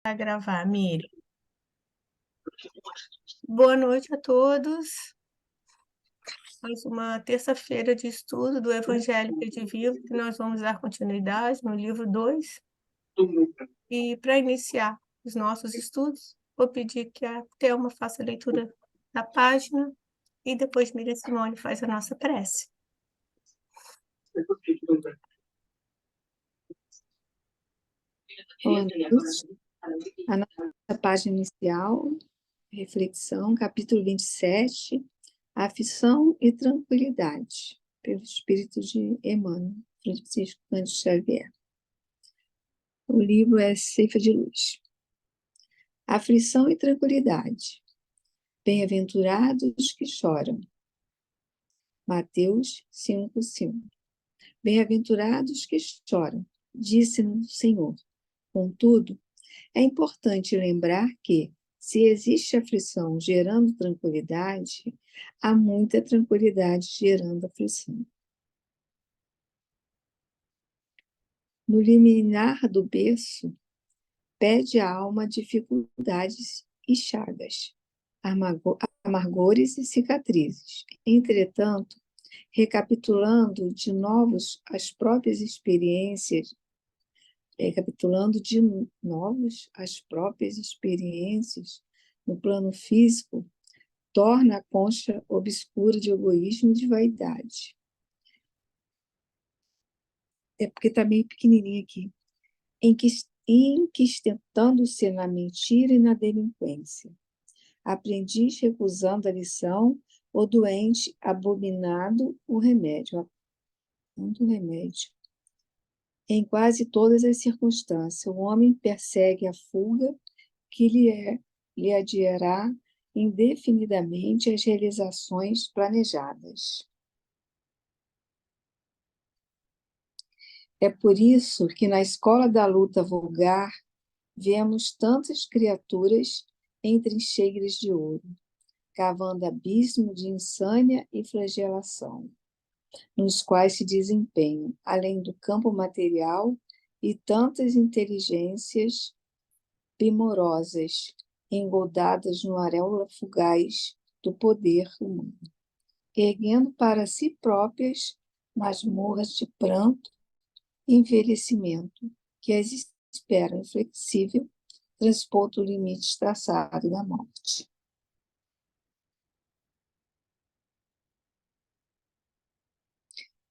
a gravar, Miriam. Boa noite a todos. Mais uma terça-feira de estudo do Evangelho de Vivo, que nós vamos dar continuidade no livro 2. E para iniciar os nossos estudos, vou pedir que a Thelma faça a leitura da página e depois Miriam Simone faz a nossa prece. Boa noite. A nossa página inicial, reflexão, capítulo 27, aflição e tranquilidade, pelo Espírito de Emmanuel, Francisco Cândido Xavier. O livro é Ceifa de Luz. Aflição e tranquilidade. Bem-aventurados que choram. Mateus 5:5. Bem-aventurados que choram, disse-nos o Senhor. Contudo, é importante lembrar que, se existe aflição gerando tranquilidade, há muita tranquilidade gerando aflição. No limiar do berço, pede a alma dificuldades e chagas, amargores e cicatrizes. Entretanto, recapitulando de novo as próprias experiências no plano físico, torna a concha obscura de egoísmo e de vaidade. É porque está meio pequenininho aqui. Enquistentando-se na mentira e na delinquência. Aprendiz recusando a lição, o doente abominado o remédio. Em quase todas as circunstâncias, o homem persegue a fuga que lhe adiará indefinidamente as realizações planejadas. É por isso que na escola da luta vulgar vemos tantas criaturas em trincheiras de ouro, cavando abismo de insânia e flagelação, nos quais se desempenham, além do campo material, e tantas inteligências primorosas, engoldadas no auréola fugaz do poder humano, erguendo para si próprias masmorras de pranto e envelhecimento, que as esperam inflexível, transpondo o limite traçado da morte.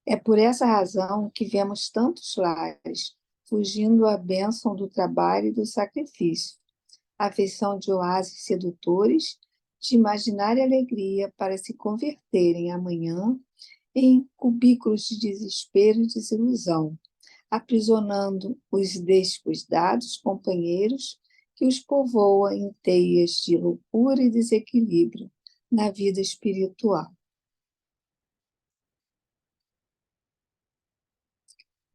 É por essa razão que vemos tantos lares fugindo à bênção do trabalho e do sacrifício, afeição de oásis sedutores, de imaginária alegria para se converterem amanhã em cubículos de desespero e desilusão, aprisionando os descuidados companheiros que os povoam em teias de loucura e desequilíbrio na vida espiritual.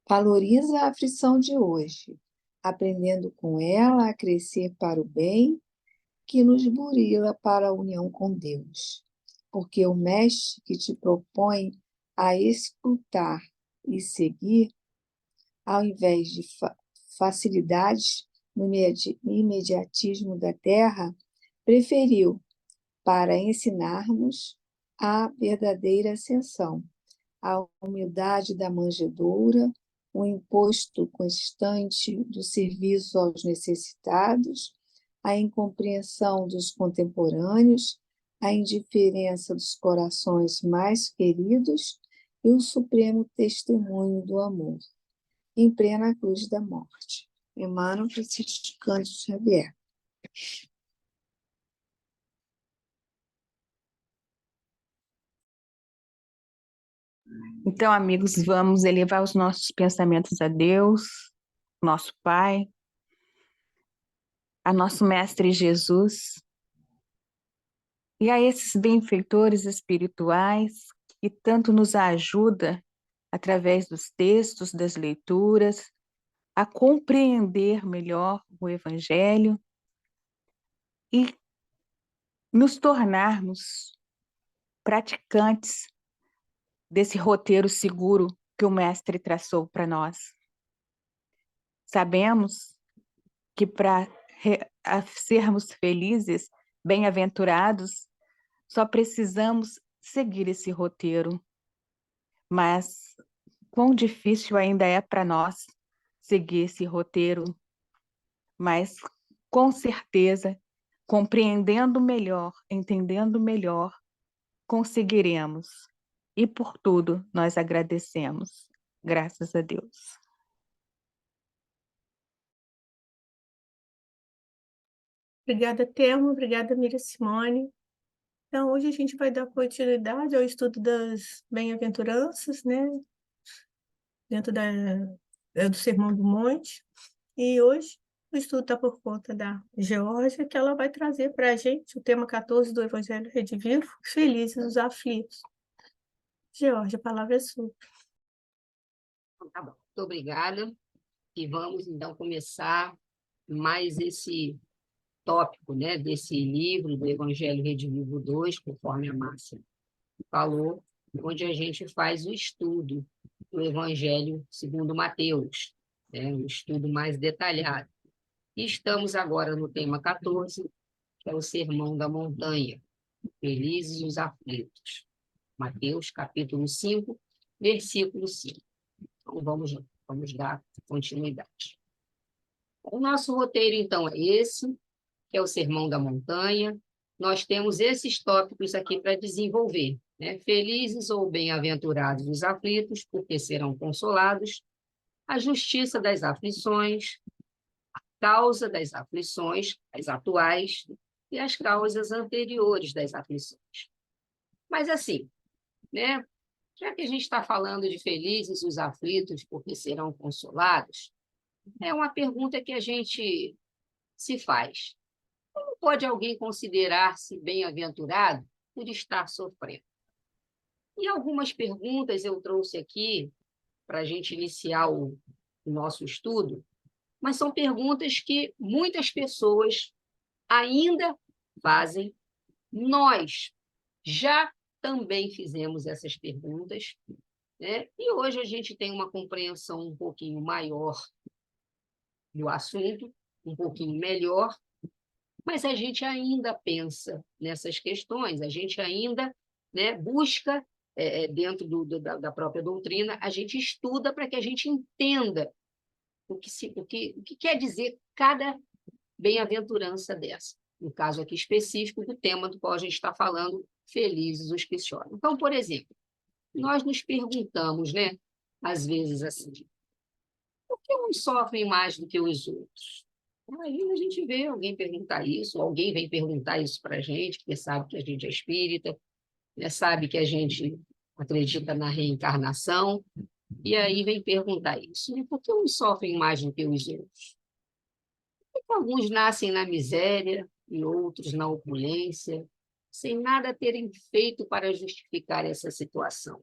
Valoriza a aflição de hoje, aprendendo com ela a crescer para o bem que nos burila para a união com Deus. Porque o mestre que te propõe a escutar e seguir, ao invés de facilidades no imediatismo da terra, preferiu, para ensinarmos, a verdadeira ascensão, a humildade da manjedoura, o imposto constante do serviço aos necessitados, a incompreensão dos contemporâneos, a indiferença dos corações mais queridos e o supremo testemunho do amor, em plena cruz da morte. Emmanuel Francisco Cândido Xavier. Então, amigos, vamos elevar os nossos pensamentos a Deus, nosso Pai, a nosso Mestre Jesus, e a esses benfeitores espirituais que tanto nos ajuda através dos textos, das leituras, a compreender melhor o Evangelho e nos tornarmos praticantes desse roteiro seguro que o Mestre traçou para nós. Sabemos que para a sermos felizes, bem-aventurados, só precisamos seguir esse roteiro. Mas quão difícil ainda é para nós seguir esse roteiro, mas com certeza, compreendendo melhor, entendendo melhor, conseguiremos. E por tudo nós agradecemos. Graças a Deus. Obrigada, Thelma. Obrigada, Mira Simone. Então, hoje a gente vai dar continuidade ao estudo das bem-aventuranças, né? Dentro do Sermão do Monte. E hoje o estudo está por conta da Georgia, que ela vai trazer para a gente o tema 14 do Evangelho Redivivo, Felizes os Aflitos. Georgia, a palavra é sua. Tá bom, muito obrigada. E vamos, então, começar mais esse tópico, né, desse livro do Evangelho Redivivo 2, conforme a Márcia falou, onde a gente faz o estudo do Evangelho segundo Mateus, né, um estudo mais detalhado. E estamos agora no tema 14, que é o Sermão da Montanha, Felizes os Aflitos. Mateus, capítulo 5, versículo 5. Então, vamos dar continuidade. O nosso roteiro, então, é esse, que é o Sermão da Montanha. Nós temos esses tópicos aqui para desenvolver, né? Felizes ou bem-aventurados os aflitos, porque serão consolados, a justiça das aflições, a causa das aflições, as atuais, e as causas anteriores das aflições. Mas, assim, né? Já que a gente está falando de felizes os aflitos, porque serão consolados, é uma pergunta que a gente se faz. Como pode alguém considerar-se bem-aventurado por estar sofrendo? E algumas perguntas eu trouxe aqui para a gente iniciar o nosso estudo, mas são perguntas que muitas pessoas ainda fazem. Nós já também fizemos essas perguntas, né? E hoje a gente tem uma compreensão um pouquinho maior do assunto, um pouquinho melhor, mas a gente ainda pensa nessas questões, a gente ainda, né, busca, dentro da própria doutrina, a gente estuda para que a gente entenda o que quer dizer cada bem-aventurança dessa. No caso aqui específico do tema do qual a gente está falando, felizes os que choram. Então, por exemplo, nós nos perguntamos, né, às vezes assim, por que uns sofrem mais do que os outros? Aí a gente vê alguém perguntar isso, alguém vem perguntar isso para a gente, porque sabe que a gente é espírita, né, sabe que a gente acredita na reencarnação, e aí vem perguntar isso. E por que uns sofrem mais do que os outros? Por que alguns nascem na miséria e outros na opulência, sem nada terem feito para justificar essa situação?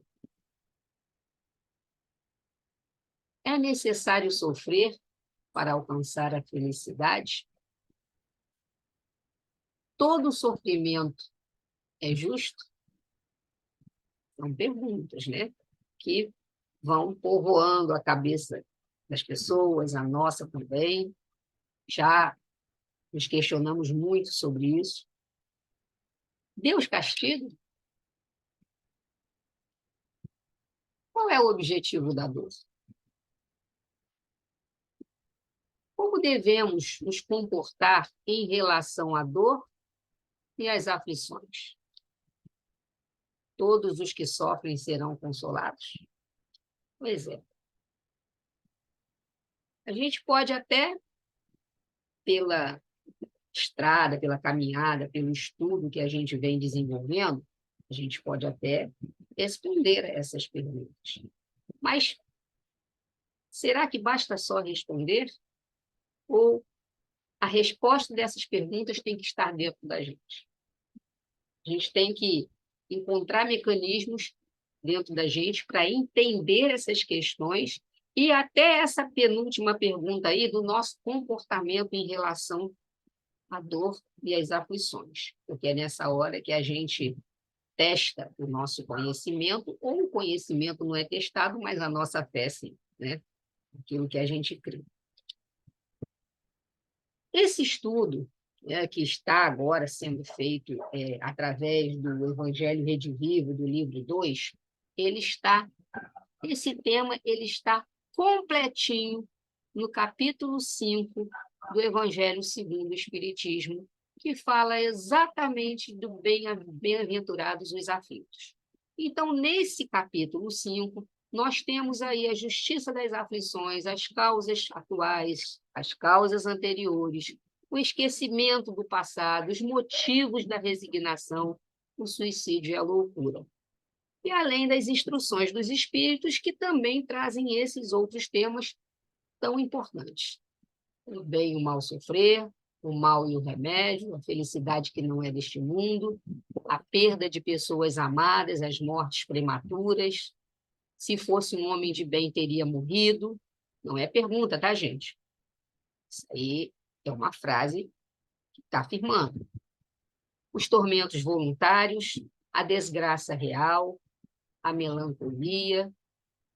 É necessário sofrer para alcançar a felicidade? Todo sofrimento é justo? São perguntas, né, que vão povoando a cabeça das pessoas, a nossa também. Já nos questionamos muito sobre isso. Deus castiga? Qual é o objetivo da dor? Como devemos nos comportar em relação à dor e às aflições? Todos os que sofrem serão consolados? Pois é. A gente pode até, pela estrada, pela caminhada, pelo estudo que a gente vem desenvolvendo, a gente pode até responder a essas perguntas. Mas será que basta só responder? Ou a resposta dessas perguntas tem que estar dentro da gente? A gente tem que encontrar mecanismos dentro da gente para entender essas questões e até essa penúltima pergunta aí do nosso comportamento em relação à dor e às aflições, porque é nessa hora que a gente testa o nosso conhecimento, ou o conhecimento não é testado, mas a nossa fé sim, né? Aquilo que a gente crê. Esse estudo, que está agora sendo feito através do Evangelho Redivivo, do livro 2, esse tema ele está completinho no capítulo 5 do Evangelho segundo o Espiritismo, que fala exatamente do bem-aventurados os aflitos. Então, nesse capítulo 5, nós temos aí a justiça das aflições, as causas atuais, as causas anteriores, o esquecimento do passado, os motivos da resignação, o suicídio e a loucura. E além das instruções dos espíritos, que também trazem esses outros temas tão importantes. O bem e o mal sofrer, o mal e o remédio, a felicidade que não é deste mundo, a perda de pessoas amadas, as mortes prematuras. Se fosse um homem de bem, teria morrido. Não é pergunta, tá, gente? Isso aí é uma frase que está afirmando. Os tormentos voluntários, a desgraça real, a melancolia,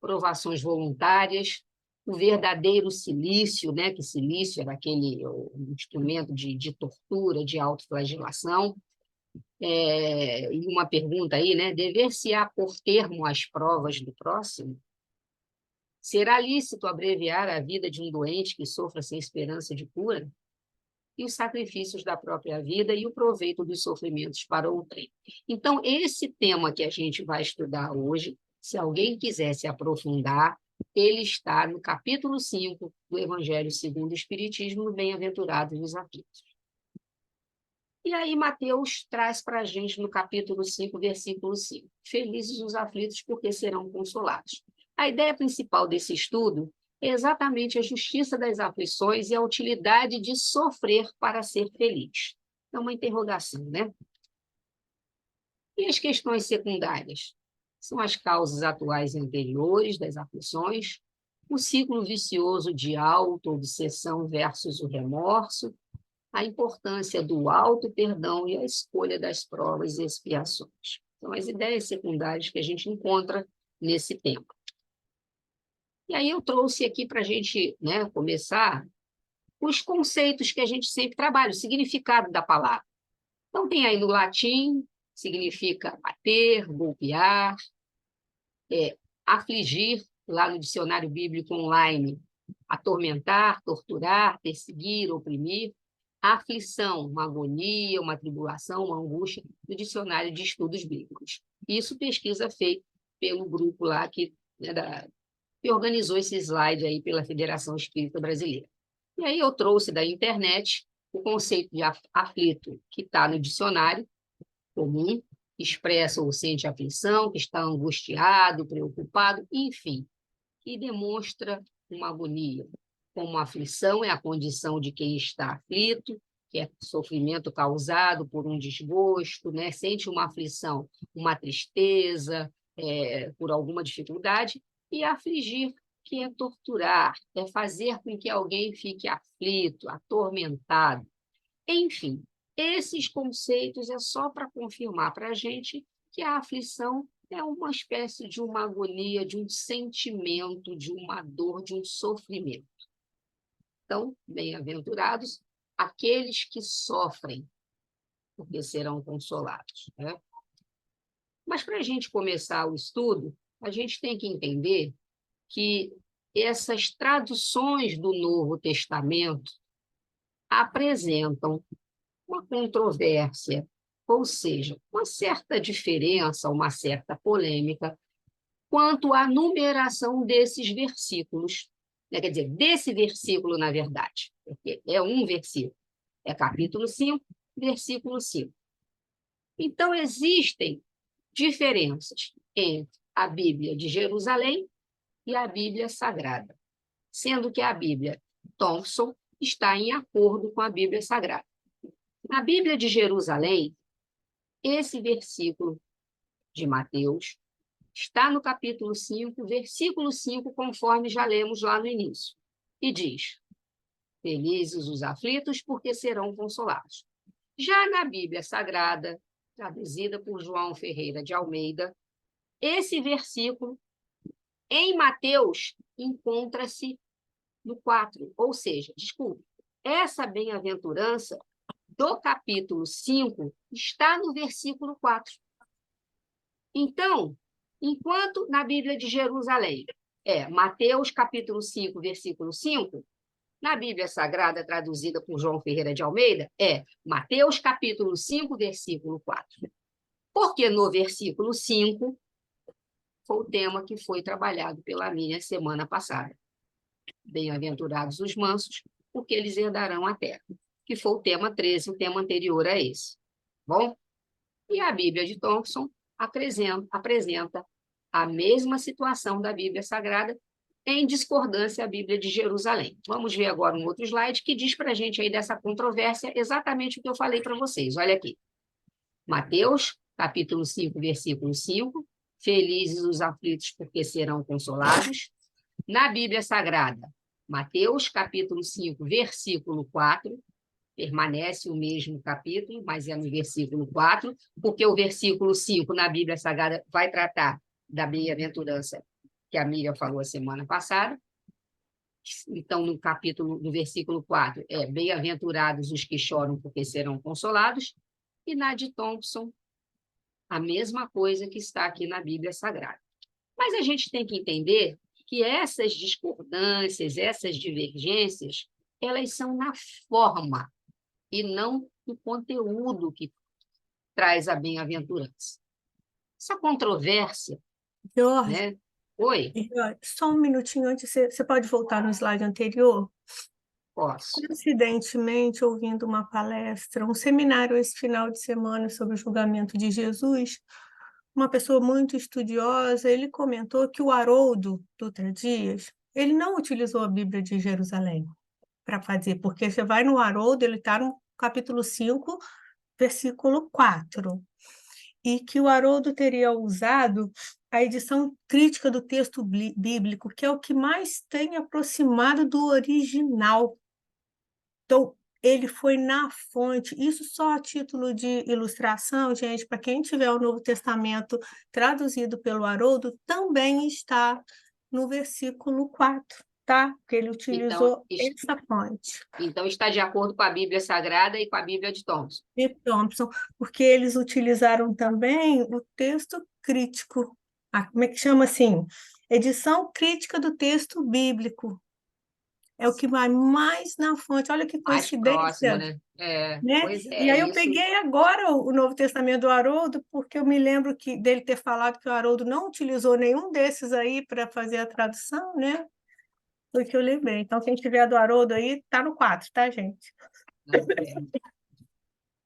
provações voluntárias, o verdadeiro silício, né? Que silício era aquele instrumento de tortura, de autoflagelação. E uma pergunta aí, né? Dever-se-á pôr termo às provas do próximo? Será lícito abreviar a vida de um doente que sofra sem esperança de cura? E os sacrifícios da própria vida e o proveito dos sofrimentos para outrem. Então, esse tema que a gente vai estudar hoje, se alguém quiser se aprofundar, ele está no capítulo 5 do Evangelho segundo o Espiritismo, no Bem-aventurados os aflitos. E aí Mateus traz para a gente no capítulo 5, versículo 5. Felizes os aflitos, porque serão consolados. A ideia principal desse estudo é exatamente a justiça das aflições e a utilidade de sofrer para ser feliz. É uma interrogação, né? E as questões secundárias? São as causas atuais e anteriores das aflições, o ciclo vicioso de auto-obsessão versus o remorso, a importância do auto-perdão e a escolha das provas e expiações. São as ideias secundárias que a gente encontra nesse tema. E aí eu trouxe aqui para a gente, né, começar os conceitos que a gente sempre trabalha, o significado da palavra. Então, tem aí no latim, significa bater, golpear, afligir, lá no dicionário bíblico online, atormentar, torturar, perseguir, oprimir. Aflição, uma agonia, uma tribulação, uma angústia, no dicionário de estudos bíblicos. Isso pesquisa feita pelo grupo lá que organizou esse slide aí pela Federação Espírita Brasileira. E aí eu trouxe da internet o conceito de aflito, que está no dicionário comum, que expressa ou sente aflição, que está angustiado, preocupado, enfim, que demonstra uma agonia. Como a aflição é a condição de quem está aflito, que é sofrimento causado por um desgosto, né? Sente uma aflição, uma tristeza, por alguma dificuldade, e afligir, que é torturar, é fazer com que alguém fique aflito, atormentado. Enfim, esses conceitos é só para confirmar para a gente que a aflição é uma espécie de uma agonia, de um sentimento, de uma dor, de um sofrimento. Então, bem-aventurados aqueles que sofrem, porque serão consolados, né? Mas para a gente começar o estudo, a gente tem que entender que essas traduções do Novo Testamento apresentam uma controvérsia, ou seja, uma certa diferença, uma certa polêmica quanto à numeração desses versículos. Quer dizer, desse versículo, na verdade, porque é um versículo, é capítulo 5, versículo 5. Então, existem diferenças entre a Bíblia de Jerusalém e a Bíblia Sagrada, sendo que a Bíblia Thompson está em acordo com a Bíblia Sagrada. Na Bíblia de Jerusalém, esse versículo de Mateus está no capítulo 5, versículo 5, conforme já lemos lá no início, e diz: felizes os aflitos, porque serão consolados. Já na Bíblia Sagrada, traduzida por João Ferreira de Almeida, esse versículo, em Mateus, encontra-se no 4, ou seja, desculpe, essa bem-aventurança do capítulo 5 está no versículo 4. Então, enquanto na Bíblia de Jerusalém Mateus capítulo 5, versículo 5, na Bíblia Sagrada, traduzida por João Ferreira de Almeida, Mateus capítulo 5, versículo 4. Porque no versículo 5 foi o tema que foi trabalhado pela minha semana passada. Bem-aventurados os mansos, porque eles herdarão a terra. Que foi o tema 13, o tema anterior a esse. Bom? E a Bíblia de Thompson apresenta a mesma situação da Bíblia Sagrada, em discordância à Bíblia de Jerusalém. Vamos ver agora um outro slide que diz para a gente aí dessa controvérsia exatamente o que eu falei para vocês. Olha aqui. Mateus, capítulo 5, versículo 5. Felizes os aflitos, porque serão consolados. Na Bíblia Sagrada, Mateus, capítulo 5, versículo 4. Permanece o mesmo capítulo, mas é no versículo 4, porque o versículo 5 na Bíblia Sagrada vai tratar da bem-aventurança que a Miriam falou a semana passada. Então, no versículo 4, bem-aventurados os que choram, porque serão consolados. E na de Thompson, a mesma coisa que está aqui na Bíblia Sagrada. Mas a gente tem que entender que essas discordâncias, essas divergências, elas são na forma e não no conteúdo que traz a bem-aventurança. Essa controvérsia, Jorge, né? Oi, Jorge, só um minutinho antes, você pode voltar no slide anterior? posso. Coincidentemente, ouvindo uma palestra, um seminário esse final de semana sobre o julgamento de Jesus, uma pessoa muito estudiosa, ele comentou que o Haroldo Dutra Dias, ele não utilizou a Bíblia de Jerusalém para fazer, porque você vai no Haroldo, ele está no capítulo 5, versículo 4, e que o Haroldo teria usado a edição crítica do texto bíblico, que é o que mais tem aproximado do original. Então, ele foi na fonte, isso só a título de ilustração, gente, para quem tiver o Novo Testamento traduzido pelo Haroldo, também está no versículo 4, tá? Porque ele utilizou essa fonte. Então, está de acordo com a Bíblia Sagrada e com a Bíblia de Thompson. De Thompson, porque eles utilizaram também o texto crítico, como é que chama assim? Edição crítica do texto bíblico. É o que vai mais na fonte. Olha que Mais próximo, coincidência. né? Né? Pois E aí eu isso. peguei agora o Novo Testamento do Haroldo, porque eu me lembro dele ter falado que o Haroldo não utilizou nenhum desses aí para fazer a tradução, né? Foi o que eu lembrei. Então, quem tiver do Haroldo aí, tá no 4, tá, gente?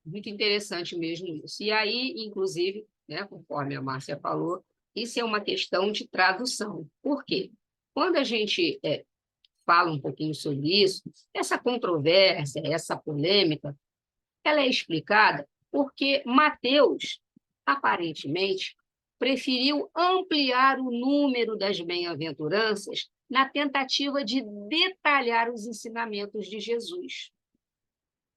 Muito interessante mesmo isso. E aí, inclusive, né, conforme a Márcia falou, isso é uma questão de tradução. Por quê? Quando a gente fala um pouquinho sobre isso, essa controvérsia, essa polêmica, ela é explicada porque Mateus, aparentemente, preferiu ampliar o número das bem-aventuranças na tentativa de detalhar os ensinamentos de Jesus.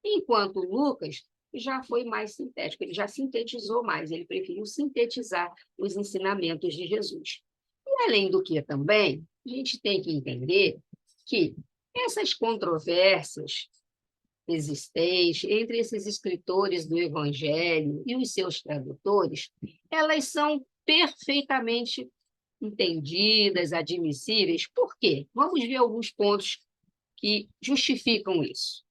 Enquanto Lucas já foi mais sintético, ele já sintetizou mais, ele preferiu sintetizar os ensinamentos de Jesus. E, além do que também, a gente tem que entender que essas controvérsias existentes entre esses escritores do Evangelho e os seus tradutores, elas são perfeitamente entendidas, admissíveis. Por quê? Vamos ver alguns pontos que justificam isso.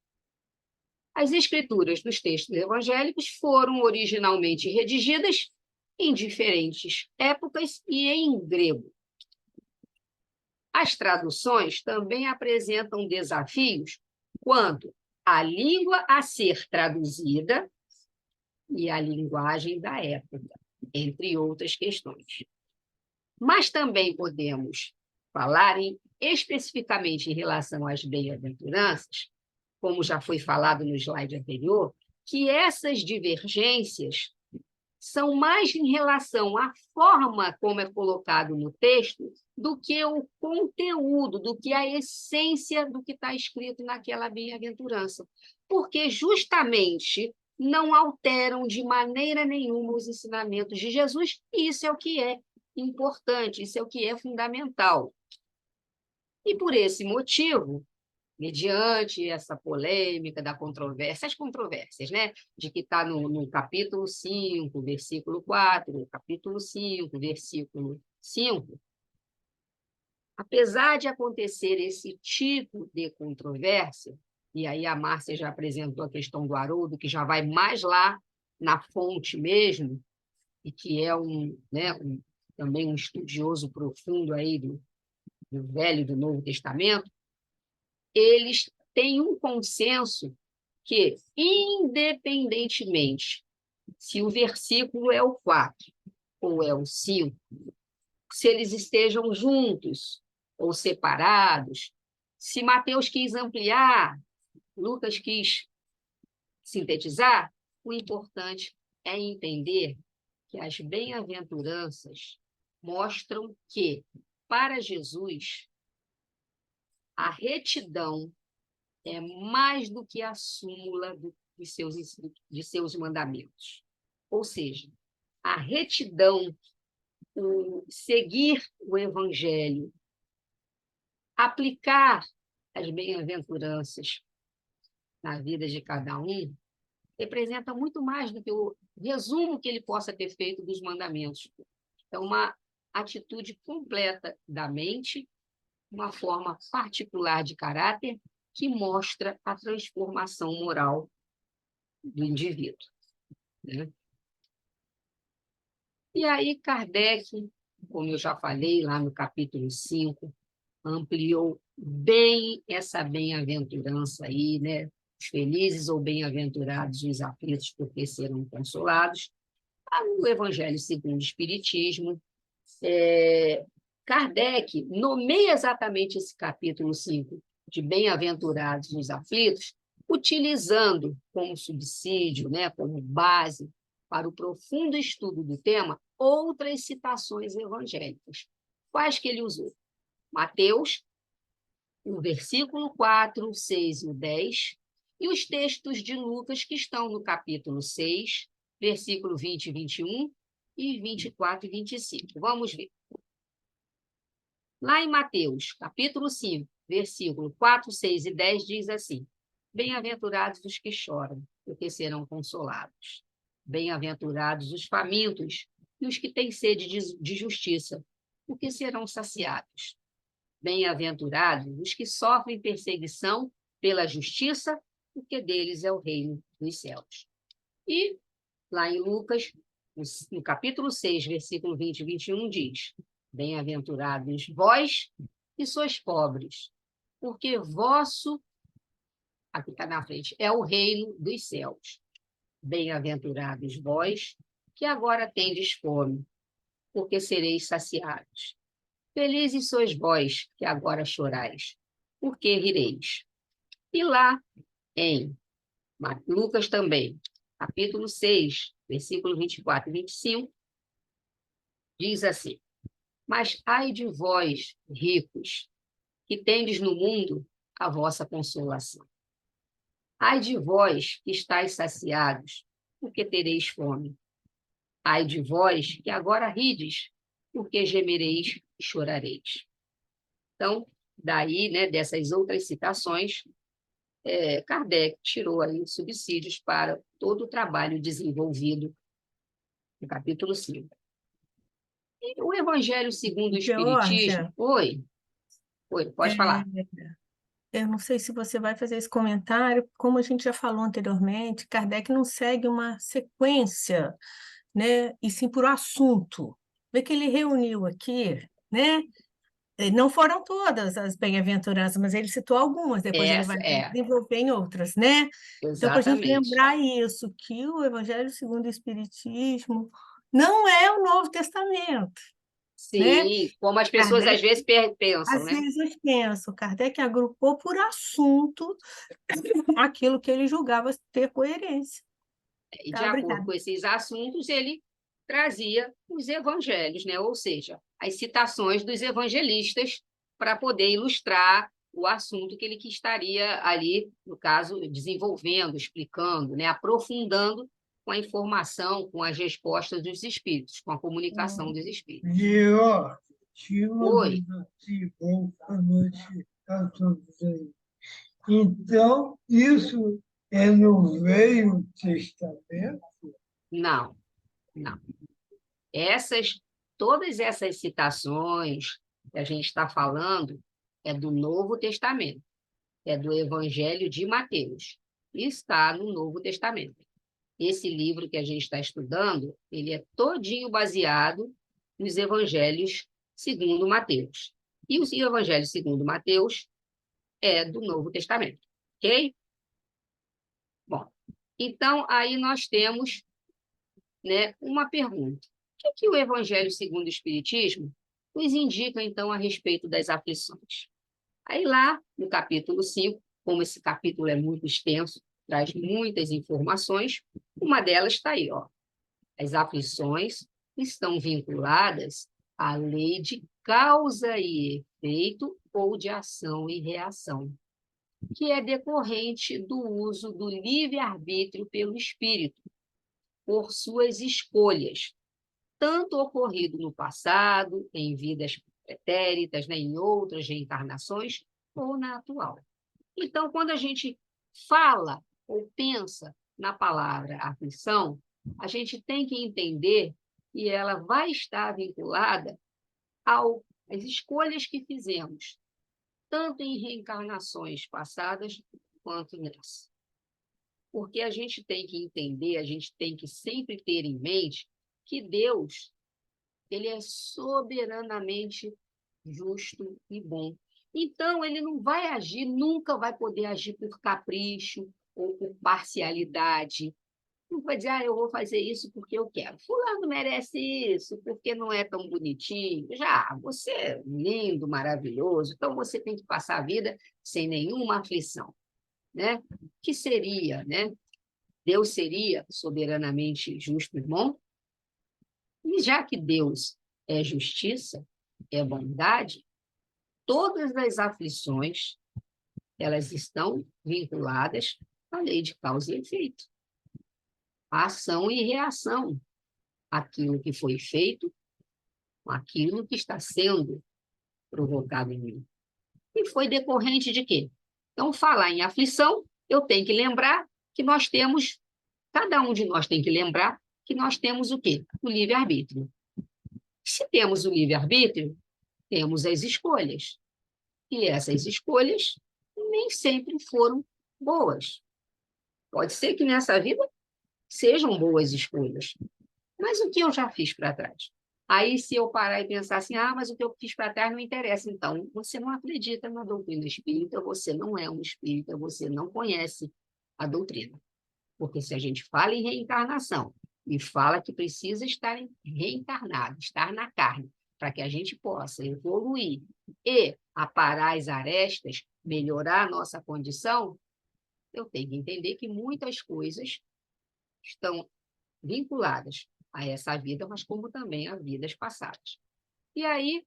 As escrituras dos textos evangélicos foram originalmente redigidas em diferentes épocas e em grego. As traduções também apresentam desafios quanto à língua a ser traduzida e à linguagem da época, entre outras questões. Mas também podemos falar especificamente em relação às bem-aventuranças, como já foi falado no slide anterior, que essas divergências são mais em relação à forma como é colocado no texto do que o conteúdo, do que a essência do que está escrito naquela bem-aventurança. Porque justamente não alteram de maneira nenhuma os ensinamentos de Jesus, e isso é o que é importante, isso é o que é fundamental. E por esse motivo, mediante essa polêmica da controvérsia, as controvérsias, né? De que está no capítulo 5, versículo 4, no capítulo 5, versículo 5, apesar de acontecer esse tipo de controvérsia, e aí a Márcia já apresentou a questão do Haroldo, que já vai mais lá na fonte mesmo, e que é também um estudioso profundo aí do Velho e do Novo Testamento, eles têm um consenso que, independentemente se o versículo é o 4 ou é o 5, se eles estejam juntos ou separados, se Mateus quis ampliar, Lucas quis sintetizar, o importante é entender que as bem-aventuranças mostram que, para Jesus, a retidão é mais do que a súmula de seus mandamentos. Ou seja, a retidão, o seguir o Evangelho, aplicar as bem-aventuranças na vida de cada um, representa muito mais do que o resumo que ele possa ter feito dos mandamentos. Então, uma atitude completa da mente, uma forma particular de caráter que mostra a transformação moral do indivíduo, né? E aí, Kardec, como eu já falei lá no capítulo 5, ampliou bem essa bem-aventurança aí, né? Os felizes ou bem-aventurados os aflitos, porque serão consolados. No Evangelho segundo o Espiritismo, Kardec nomeia exatamente esse capítulo 5 de bem-aventurados os aflitos, utilizando como subsídio, né, como base para o profundo estudo do tema, outras citações evangélicas. Quais que ele usou? Mateus, o versículo 4, 6 e o 10, e os textos de Lucas, que estão no capítulo 6, versículo 20 e 21, e 24 e 25. Vamos ver. Lá em Mateus, capítulo 5, versículo 4, 6 e 10, diz assim: Bem-aventurados os que choram, porque serão consolados. Bem-aventurados os famintos e os que têm sede de justiça, porque serão saciados. Bem-aventurados os que sofrem perseguição pela justiça, porque deles é o reino dos céus. E lá em Lucas, no capítulo 6, versículo 20 e 21, diz: Bem-aventurados vós que sois pobres, porque vosso, aqui está na frente, é o reino dos céus. Bem-aventurados vós que agora tendes fome, porque sereis saciados. Felizes sois vós que agora chorais, porque rireis. E lá em Lucas também, capítulo 6, versículo 24 e 25, diz assim: Mas ai de vós, ricos, que tendes no mundo a vossa consolação. Ai de vós que estáis saciados, porque tereis fome. Ai de vós que agora rides, porque gemereis e chorareis. Então, daí, né, dessas outras citações, Kardec tirou aí subsídios para todo o trabalho desenvolvido no capítulo 5. E o Evangelho segundo o Espiritismo... Georgia, Oi, pode falar. eu não sei se você vai fazer esse comentário, como a gente já falou anteriormente, Kardec não segue uma sequência, né, e sim por assunto. Vê que ele reuniu aqui, né? Não foram todas as bem-aventuranças, mas ele citou algumas, depois ele vai É, desenvolver em outras, né? Então, para a gente exatamente. lembrar isso, que o Evangelho segundo o Espiritismo não é o Novo Testamento, né? Sim, como as pessoas às Kardec, vezes pensam, às né? vezes penso, Kardec agrupou por assunto aquilo que ele julgava ter coerência. E de Tá, acordo obrigada. com esses assuntos, ele trazia os evangelhos, né? Ou seja, as citações dos evangelistas para poder ilustrar o assunto que ele que estaria ali, no caso, desenvolvendo, explicando, né? Aprofundando com a informação, com as respostas dos espíritos, com a comunicação dos espíritos. Oi. Boa noite a todos aí. Então, isso é no Velho Testamento? Não, não. Todas essas citações que a gente está falando é do Novo Testamento, é do Evangelho de Mateus. Está no Novo Testamento. Esse livro que a gente está estudando, ele é todinho baseado nos Evangelhos segundo Mateus. E o Evangelho segundo Mateus é do Novo Testamento, ok? Bom, então aí nós temos, né, uma pergunta. O que o Evangelho segundo o Espiritismo nos indica, então, a respeito das aflições? Aí lá, no capítulo 5, como esse capítulo é muito extenso, traz muitas informações, uma delas está aí, ó. As aflições estão vinculadas à lei de causa e efeito ou de ação e reação, que é decorrente do uso do livre-arbítrio pelo espírito, por suas escolhas, tanto ocorrido no passado, em vidas pretéritas, né, em outras reencarnações, ou na atual. Então, quando a gente fala ou pensa na palavra aflição, a gente tem que entender que ela vai estar vinculada às escolhas que fizemos, tanto em reencarnações passadas quanto nessa. Porque a gente tem que entender, a gente tem que sempre ter em mente que Deus, ele é soberanamente justo e bom. Então, ele não vai agir, nunca vai poder agir por capricho ou por parcialidade. Não vai dizer, eu vou fazer isso porque eu quero. Fulano merece isso, porque não é tão bonitinho. Já, você é lindo, maravilhoso, então você tem que passar a vida sem nenhuma aflição, né? Que seria, né? Deus seria soberanamente justo e bom? E já que Deus é justiça, é bondade, todas as aflições, elas estão vinculadas à lei de causa e efeito. A ação e reação. Aquilo que foi feito, aquilo que está sendo provocado em mim. E foi decorrente de quê? Então, falar em aflição, eu tenho que lembrar que nós temos, cada um de nós tem que lembrar que nós temos o quê? O livre-arbítrio. Se temos o livre-arbítrio, temos as escolhas. E essas escolhas nem sempre foram boas. Pode ser que nessa vida sejam boas escolhas, mas o que eu já fiz para trás? Aí, se eu parar e pensar assim, mas o que eu fiz para trás não interessa, então você não acredita na doutrina espírita, você não é um espírita, você não conhece a doutrina. Porque se a gente fala em reencarnação e fala que precisa estar reencarnado, estar na carne, para que a gente possa evoluir e aparar as arestas, melhorar a nossa condição, eu tenho que entender que muitas coisas estão vinculadas a essa vida, mas como também a vidas passadas. E aí,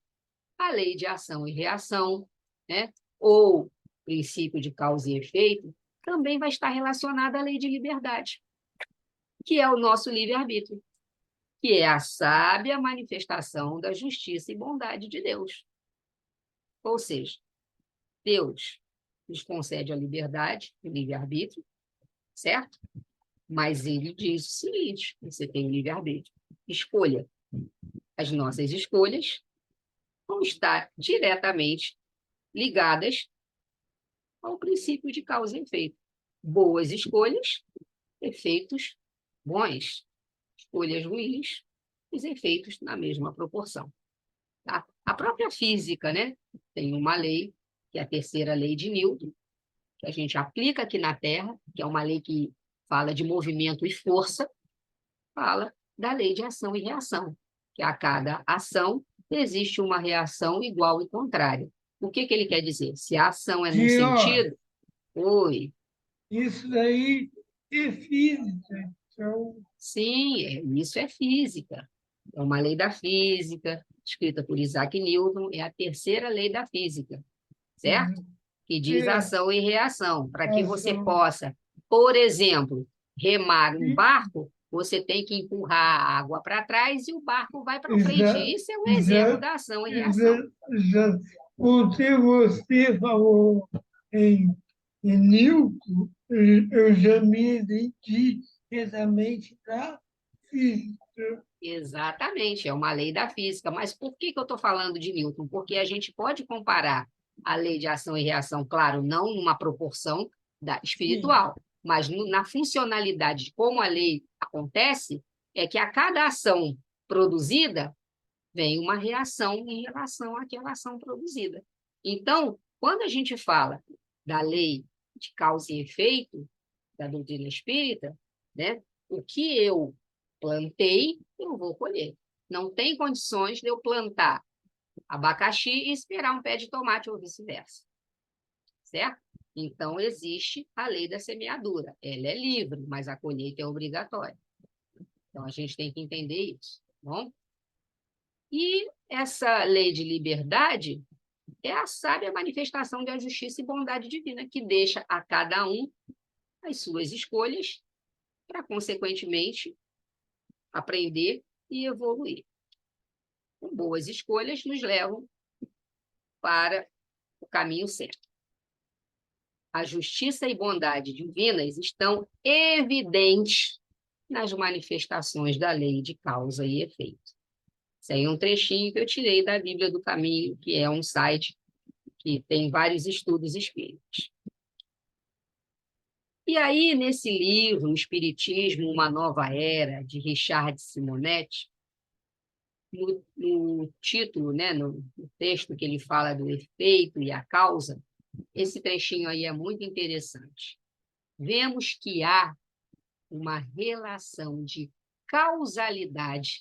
a lei de ação e reação, né, ou princípio de causa e efeito, também vai estar relacionada à lei de liberdade, que é o nosso livre-arbítrio, que é a sábia manifestação da justiça e bondade de Deus. Ou seja, Deus nos concede a liberdade, o livre-arbítrio, certo? Mas ele diz o seguinte, você tem livre-arbítrio, escolha. As nossas escolhas vão estar diretamente ligadas ao princípio de causa e efeito. Boas escolhas, efeitos bons. Escolhas ruins, os efeitos na mesma proporção. Tá? A própria física, né, tem uma lei, que é a terceira lei de Newton, que a gente aplica aqui na Terra, que é uma lei que fala de movimento e força, fala da lei de ação e reação, que a cada ação existe uma reação igual e contrária. O que ele quer dizer? Se a ação é num sentido... Oi. Isso daí é física. Então... Sim, isso é física. É uma lei da física, escrita por Isaac Newton, é a terceira lei da física, certo? Que diz ação e reação. Para que você possa, por exemplo, remar um barco, você tem que empurrar a água para trás e o barco vai para frente. Isso é um exemplo da ação e reação. O que você falou em E Newton, eu já me entendi diretamente da física. Exatamente, é uma lei da física. Mas por que eu estou falando de Newton? Porque a gente pode comparar a lei de ação e reação, claro, não numa proporção espiritual, mas na funcionalidade de como a lei acontece, é que a cada ação produzida vem uma reação em relação àquela ação produzida. Então, quando a gente fala da lei de causa e efeito, da doutrina espírita, né, o que eu plantei, eu vou colher. Não tem condições de eu plantar abacaxi e esperar um pé de tomate ou vice-versa. Certo? Então, existe a lei da semeadura. Ela é livre, mas a colheita é obrigatória. Então, a gente tem que entender isso. Tá bom? E essa lei de liberdade é a sábia manifestação da justiça e bondade divina, que deixa a cada um as suas escolhas para, consequentemente, aprender e evoluir. Com boas escolhas nos levam para o caminho certo. A justiça e bondade divinas estão evidentes nas manifestações da lei de causa e efeito. Isso aí é um trechinho que eu tirei da Bíblia do Caminho, que é um site que tem vários estudos espíritas. E aí, nesse livro, O Espiritismo, Uma Nova Era, de Richard Simonetti, no título, né, no texto que ele fala do efeito e a causa, esse trechinho aí é muito interessante. Vemos que há uma relação de causalidade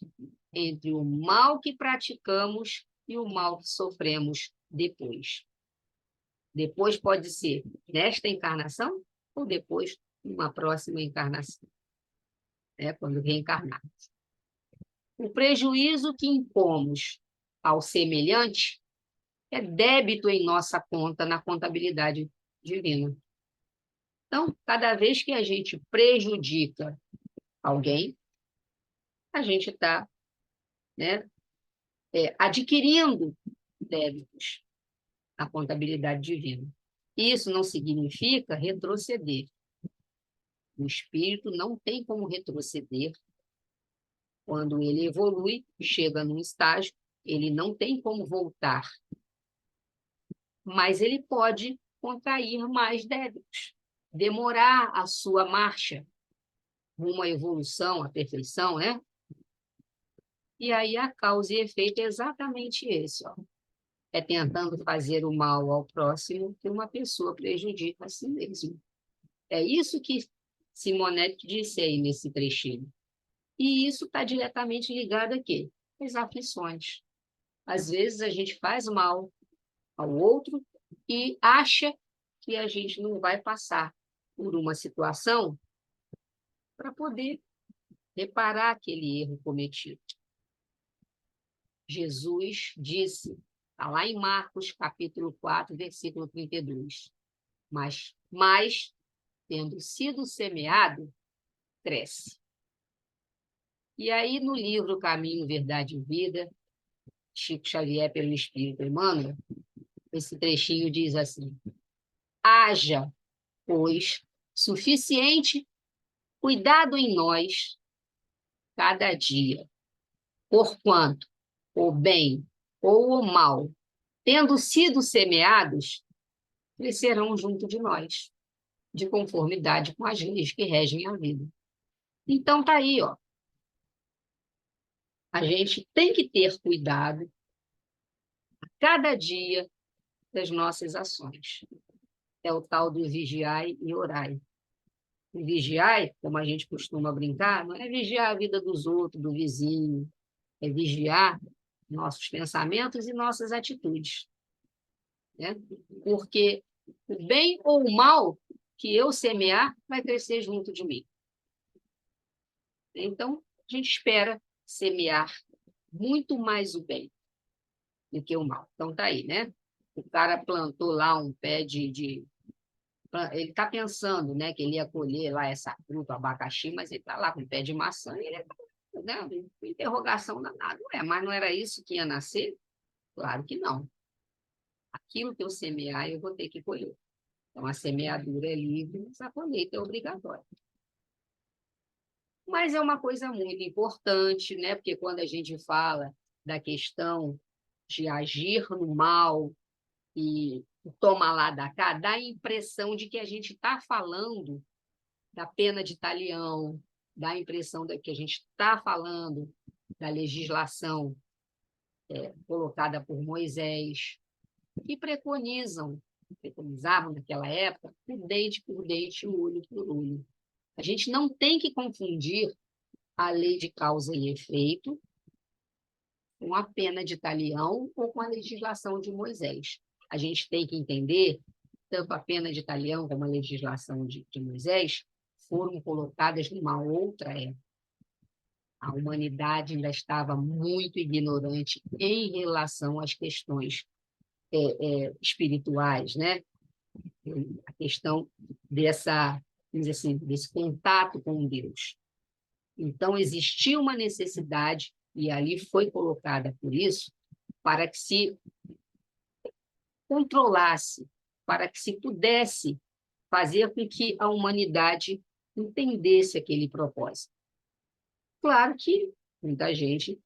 entre o mal que praticamos e o mal que sofremos depois. Depois pode ser nesta encarnação ou depois numa próxima encarnação, né, quando reencarnarmos. O prejuízo que impomos ao semelhante é débito em nossa conta, na contabilidade divina. Então, cada vez que a gente prejudica alguém, a gente está, né, adquirindo débitos na contabilidade divina. Isso não significa retroceder. O espírito não tem como retroceder. Quando ele evolui, chega num estágio, ele não tem como voltar. Mas ele pode contrair mais débitos, demorar a sua marcha rumo à evolução, à perfeição, né? E aí a causa e efeito é exatamente esse, ó. É tentando fazer o mal ao próximo que uma pessoa prejudica a si mesma. É isso que Simonetti disse aí nesse trechinho. E isso está diretamente ligado a quê? Às aflições. Às vezes a gente faz mal ao outro e acha que a gente não vai passar por uma situação para poder reparar aquele erro cometido. Jesus disse, está lá em Marcos, capítulo 4, versículo 32, mas tendo sido semeado, cresce. E aí, no livro Caminho, Verdade e Vida, Chico Xavier pelo Espírito Emmanuel, esse trechinho diz assim: haja, pois, suficiente cuidado em nós cada dia, porquanto o bem ou o mal, tendo sido semeados, crescerão junto de nós, de conformidade com as leis que regem a vida. Então, tá aí, ó. A gente tem que ter cuidado a cada dia das nossas ações. É o tal do vigiai e orai. O vigiai, como a gente costuma brincar, não é vigiar a vida dos outros, do vizinho, é vigiar nossos pensamentos e nossas atitudes. Né? Porque o bem ou o mal que eu semear vai crescer junto de mim. Então, a gente espera semear muito mais o bem do que o mal. Então, tá aí, né? O cara plantou lá um pé de ele está pensando, né, que ele ia colher lá essa fruta, o abacaxi, mas ele está lá com o pé de maçã e ele está, né, interrogação danada. Ué, mas não era isso que ia nascer? Claro que não. Aquilo que eu semear, eu vou ter que colher. Então, a semeadura é livre, mas a colheita é obrigatória. Mas é uma coisa muito importante, né? Porque quando a gente fala da questão de agir no mal e toma lá da cá, dá a impressão de que a gente está falando da pena de talião, dá a impressão de que a gente está falando da legislação colocada por Moisés, que preconizavam naquela época, por dente, olho por olho. A gente não tem que confundir a lei de causa e efeito com a pena de talião ou com a legislação de Moisés. A gente tem que entender, tanto a pena de talião como a legislação de Moisés foram colocadas numa outra época. A humanidade ainda estava muito ignorante em relação às questões espirituais, né? A questão dessa, vamos dizer assim, desse contato com Deus. Então, existia uma necessidade, e ali foi colocada por isso, para que se controlasse, para que se pudesse fazer com que a humanidade entendesse aquele propósito. Claro que muita gente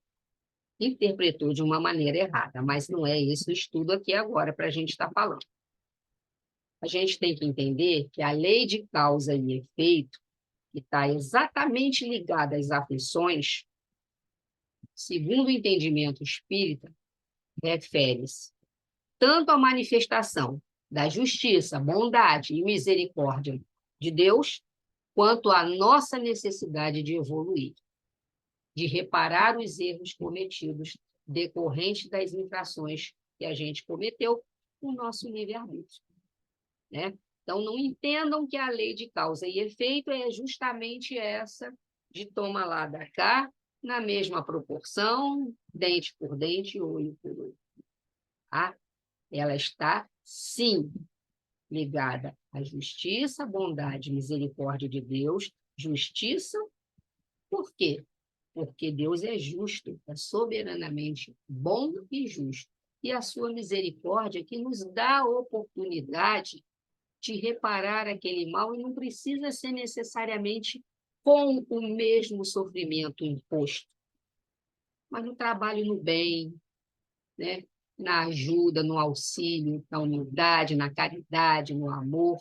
interpretou de uma maneira errada, mas não é esse o estudo aqui agora para a gente estar falando. A gente tem que entender que a lei de causa e efeito, que está exatamente ligada às aflições, segundo o entendimento espírita, refere-se tanto à manifestação da justiça, bondade e misericórdia de Deus, quanto à nossa necessidade de evoluir, de reparar os erros cometidos decorrentes das infrações que a gente cometeu no nosso livre-arbítrio, né? Então, não entendam que a lei de causa e efeito é justamente essa de toma lá da cá, na mesma proporção, dente por dente, olho por olho. Tá? Ela está, sim, ligada à justiça, bondade e misericórdia de Deus. Justiça, por quê? Porque Deus é justo, é soberanamente bom e justo. E a sua misericórdia que nos dá a oportunidade de reparar aquele mal, e não precisa ser necessariamente com o mesmo sofrimento imposto, mas no trabalho no bem, né? Na ajuda, no auxílio, na humildade, na caridade, no amor.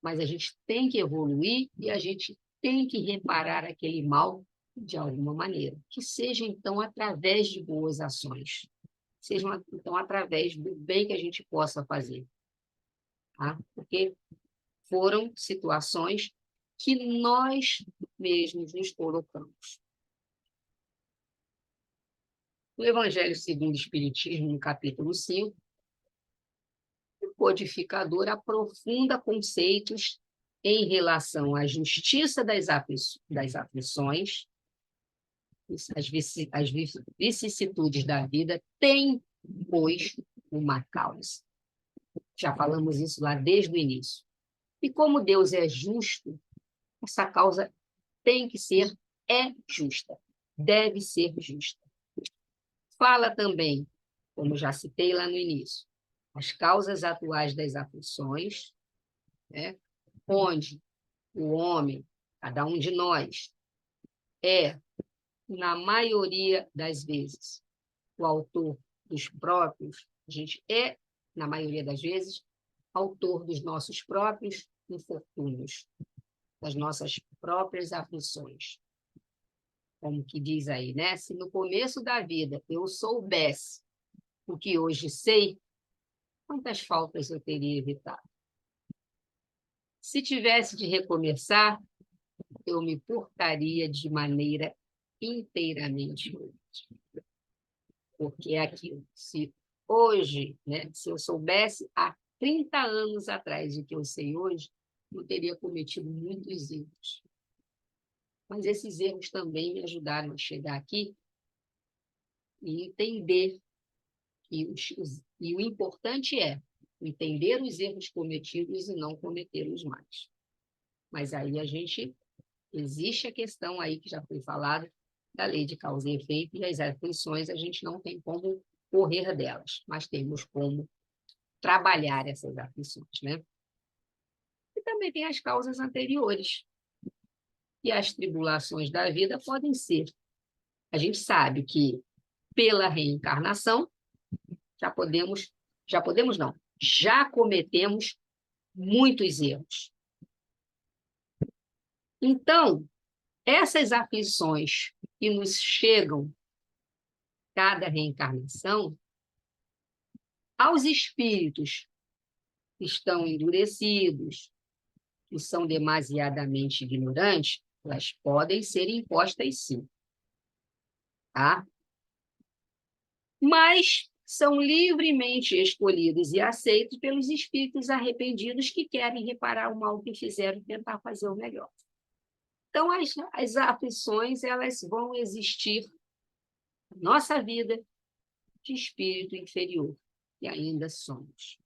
Mas a gente tem que evoluir e a gente tem que reparar aquele mal de alguma maneira, que seja, então, através de boas ações, seja, então, através do bem que a gente possa fazer. Tá? Porque foram situações que nós mesmos nos colocamos. No Evangelho segundo o Espiritismo, no capítulo 5, o codificador aprofunda conceitos em relação à justiça das aflições, as vicissitudes da vida têm, pois, uma causa. Já falamos isso lá desde o início. E como Deus é justo, essa causa tem que ser, é justa, deve ser justa. Fala também, como já citei lá no início, as causas atuais das aflições, né? Onde o homem, cada um de nós, é, na maioria das vezes, o autor dos próprios, a gente é, na maioria das vezes, autor dos nossos próprios infortúnios, das nossas próprias aflições. Como que diz aí, né? Se no começo da vida eu soubesse o que hoje sei, quantas faltas eu teria evitado? Se tivesse de recomeçar, eu me portaria de maneira inteiramente outra. Porque é aquilo, se hoje, né, se eu soubesse há 30 anos atrás o que eu sei hoje, eu teria cometido muitos erros. Mas esses erros também me ajudaram a chegar aqui e entender que e o importante é entender os erros cometidos e não cometê-los mais. Mas aí existe a questão aí que já foi falada da lei de causa e efeito, e as aflições a gente não tem como correr delas, mas temos como trabalhar essas aflições, né? E também tem as causas anteriores. E as tribulações da vida podem ser. A gente sabe que pela reencarnação já cometemos muitos erros. Então, essas aflições que nos chegam cada reencarnação, aos espíritos que estão endurecidos, que são demasiadamente ignorantes, elas podem ser impostas sim, tá? Mas são livremente escolhidos e aceitos pelos espíritos arrependidos que querem reparar o mal que fizeram e tentar fazer o melhor. Então, as aflições, elas vão existir na nossa vida de espírito inferior, que ainda somos.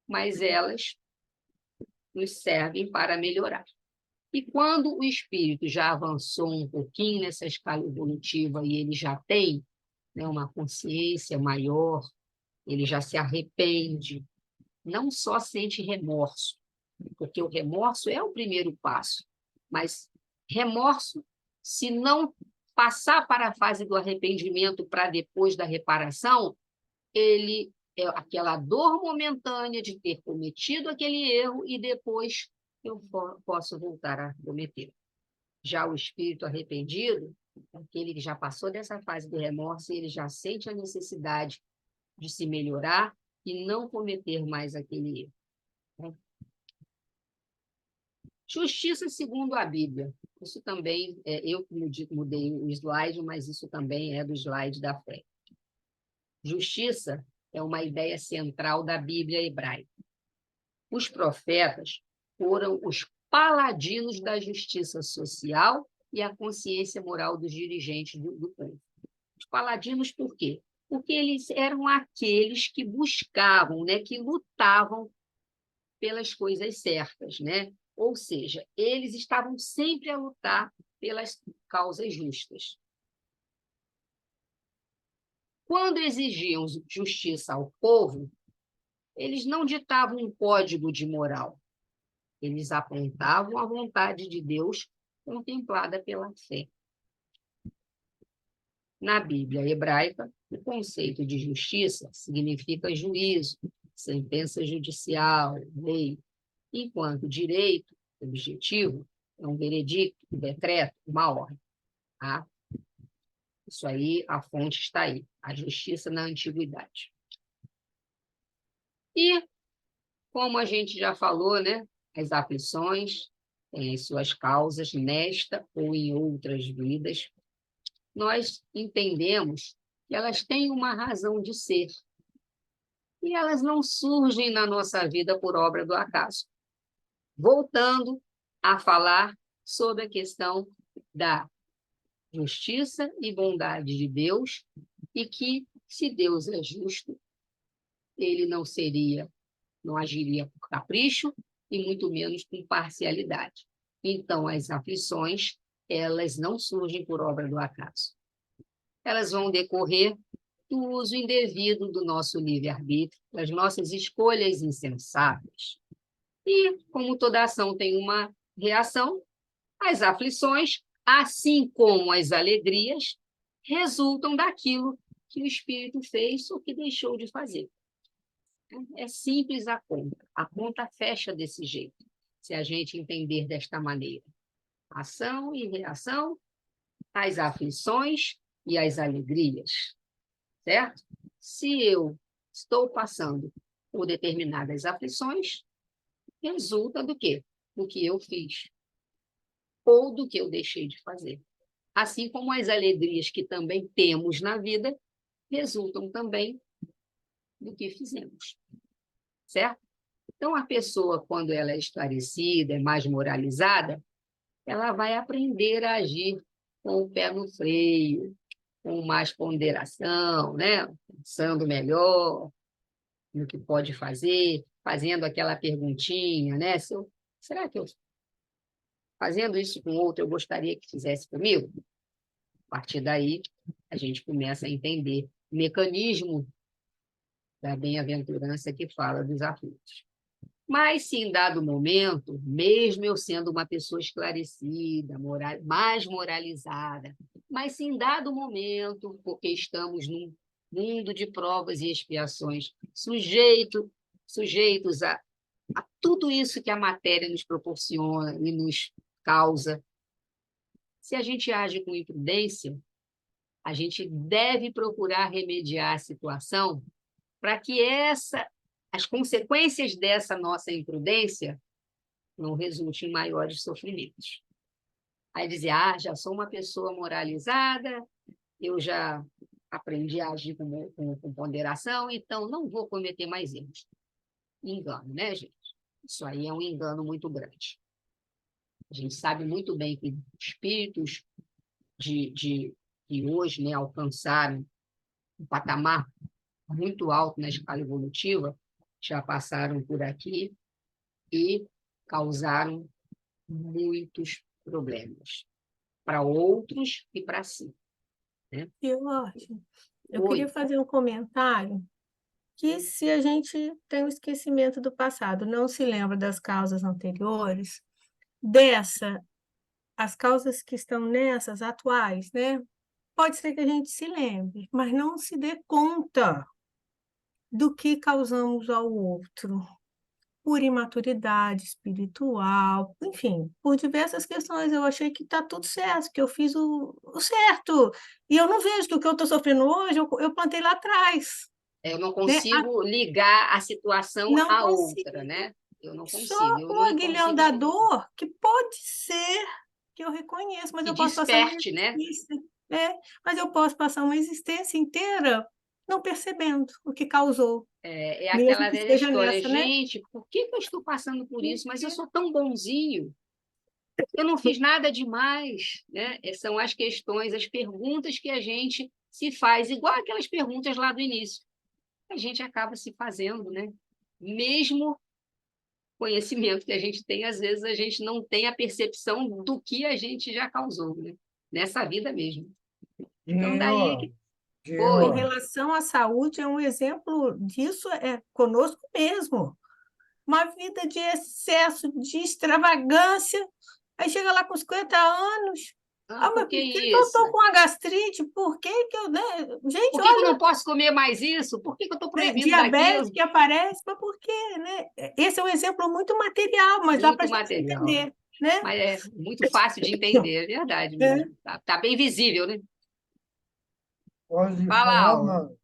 Mas elas nos servem para melhorar. E quando o espírito já avançou um pouquinho nessa escala evolutiva e ele já tem, né, uma consciência maior, ele já se arrepende, não só sente remorso, porque o remorso é o primeiro passo, mas remorso, se não passar para a fase do arrependimento para depois da reparação, ele é aquela dor momentânea de ter cometido aquele erro e depois eu posso voltar a cometer. Já o espírito arrependido, aquele que já passou dessa fase do remorso, ele já sente a necessidade de se melhorar e não cometer mais aquele erro. Justiça segundo a Bíblia. Isso também, eu mudei o slide, mas isso também é do slide da fé. Justiça é uma ideia central da Bíblia hebraica. Os profetas foram os paladinos da justiça social e a consciência moral dos dirigentes do povo. Os paladinos por quê? Porque eles eram aqueles que buscavam, né, que lutavam pelas coisas certas, né? Ou seja, eles estavam sempre a lutar pelas causas justas. Quando exigiam justiça ao povo, eles não ditavam um código de moral. Eles apontavam a vontade de Deus contemplada pela fé. Na Bíblia hebraica, o conceito de justiça significa juízo, sentença judicial, lei, enquanto direito, objetivo, é um veredicto, um decreto, uma ordem. Tá? Isso aí, a fonte está aí, a justiça na antiguidade. E, como a gente já falou, né, as aflições têm as suas causas nesta ou em outras vidas. Nós entendemos que elas têm uma razão de ser. E elas não surgem na nossa vida por obra do acaso. Voltando a falar sobre a questão da justiça e bondade de Deus, e que, se Deus é justo, ele não agiria por capricho e muito menos com parcialidade. Então, as aflições, elas não surgem por obra do acaso. Elas vão decorrer do uso indevido do nosso livre-arbítrio, das nossas escolhas insensatas. E, como toda ação tem uma reação, as aflições, assim como as alegrias, resultam daquilo que o espírito fez ou que deixou de fazer. É simples a conta. A conta fecha desse jeito, se a gente entender desta maneira. Ação e reação, as aflições e as alegrias, certo? Se eu estou passando por determinadas aflições, resulta do quê? Do que eu fiz ou do que eu deixei de fazer. Assim como as alegrias que também temos na vida resultam também do que fizemos, certo? Então, a pessoa, quando ela é esclarecida, é mais moralizada, ela vai aprender a agir com o pé no freio, com mais ponderação, né? Pensando melhor no que pode fazer, fazendo aquela perguntinha, né? Será que eu, fazendo isso com outro, eu gostaria que fizesse comigo? A partir daí, a gente começa a entender o mecanismo da bem-aventurança que fala dos aflitos. Mas, se em dado momento, mesmo eu sendo uma pessoa esclarecida, mais moralizada, mas se em dado momento, porque estamos num mundo de provas e expiações, sujeitos a tudo isso que a matéria nos proporciona e nos causa, se a gente age com imprudência, a gente deve procurar remediar a situação para que as consequências dessa nossa imprudência não resultem em maiores sofrimentos. Aí dizer, já sou uma pessoa moralizada, eu já aprendi a agir com ponderação, então não vou cometer mais erros. Engano, né, gente? Isso aí é um engano muito grande. A gente sabe muito bem que espíritos que hoje, né, alcançaram um patamar muito alto na escala evolutiva, já passaram por aqui e causaram muitos problemas para outros e para si. Né? Jorge, eu Oi. queria fazer um comentário que se a gente tem o esquecimento do passado, não se lembra das causas anteriores, as causas que estão nessas atuais, né? Pode ser que a gente se lembre, mas não se dê conta do que causamos ao outro, por imaturidade espiritual, enfim, por diversas questões. Eu achei que está tudo certo, que eu fiz o certo, e eu não vejo que o que eu estou sofrendo hoje, eu plantei lá atrás. Eu não Né? consigo ligar a situação Não à consigo. outra, né? Eu não consigo. Só Eu o não aguilhão consigo da entender. dor, que pode ser que eu reconheça, mas Que eu posso passar uma desperte, né? existência, mas eu posso passar uma existência inteira não percebendo o que causou, É mesmo aquela que velha esteja história, nessa, né? gente, por que eu estou passando por isso? Mas eu sou tão bonzinho, eu não fiz nada demais, né? São as questões, as perguntas que a gente se faz, igual aquelas perguntas lá do início. A gente acaba se fazendo, né? Mesmo conhecimento que a gente tem, às vezes a gente não tem a percepção do que a gente já causou, né? Nessa vida mesmo. Então, daí é que... Com Oi. relação à saúde, é um exemplo disso conosco mesmo. Uma vida de excesso, de extravagância. Aí chega lá com 50 anos. Ah, Mas por por que que eu isso? estou com a gastrite? Por que eu... Né? Gente, Por que eu não posso comer mais isso? Por que eu estou proibindo diabetes daquilo? que aparece, mas por quê? Né? Esse é um exemplo muito material, mas dá para a Muito gente material, entender. Né? mas é muito fácil de entender, é verdade É. mesmo. Tá bem visível, né? Pode Fala, falar, Aula. mano.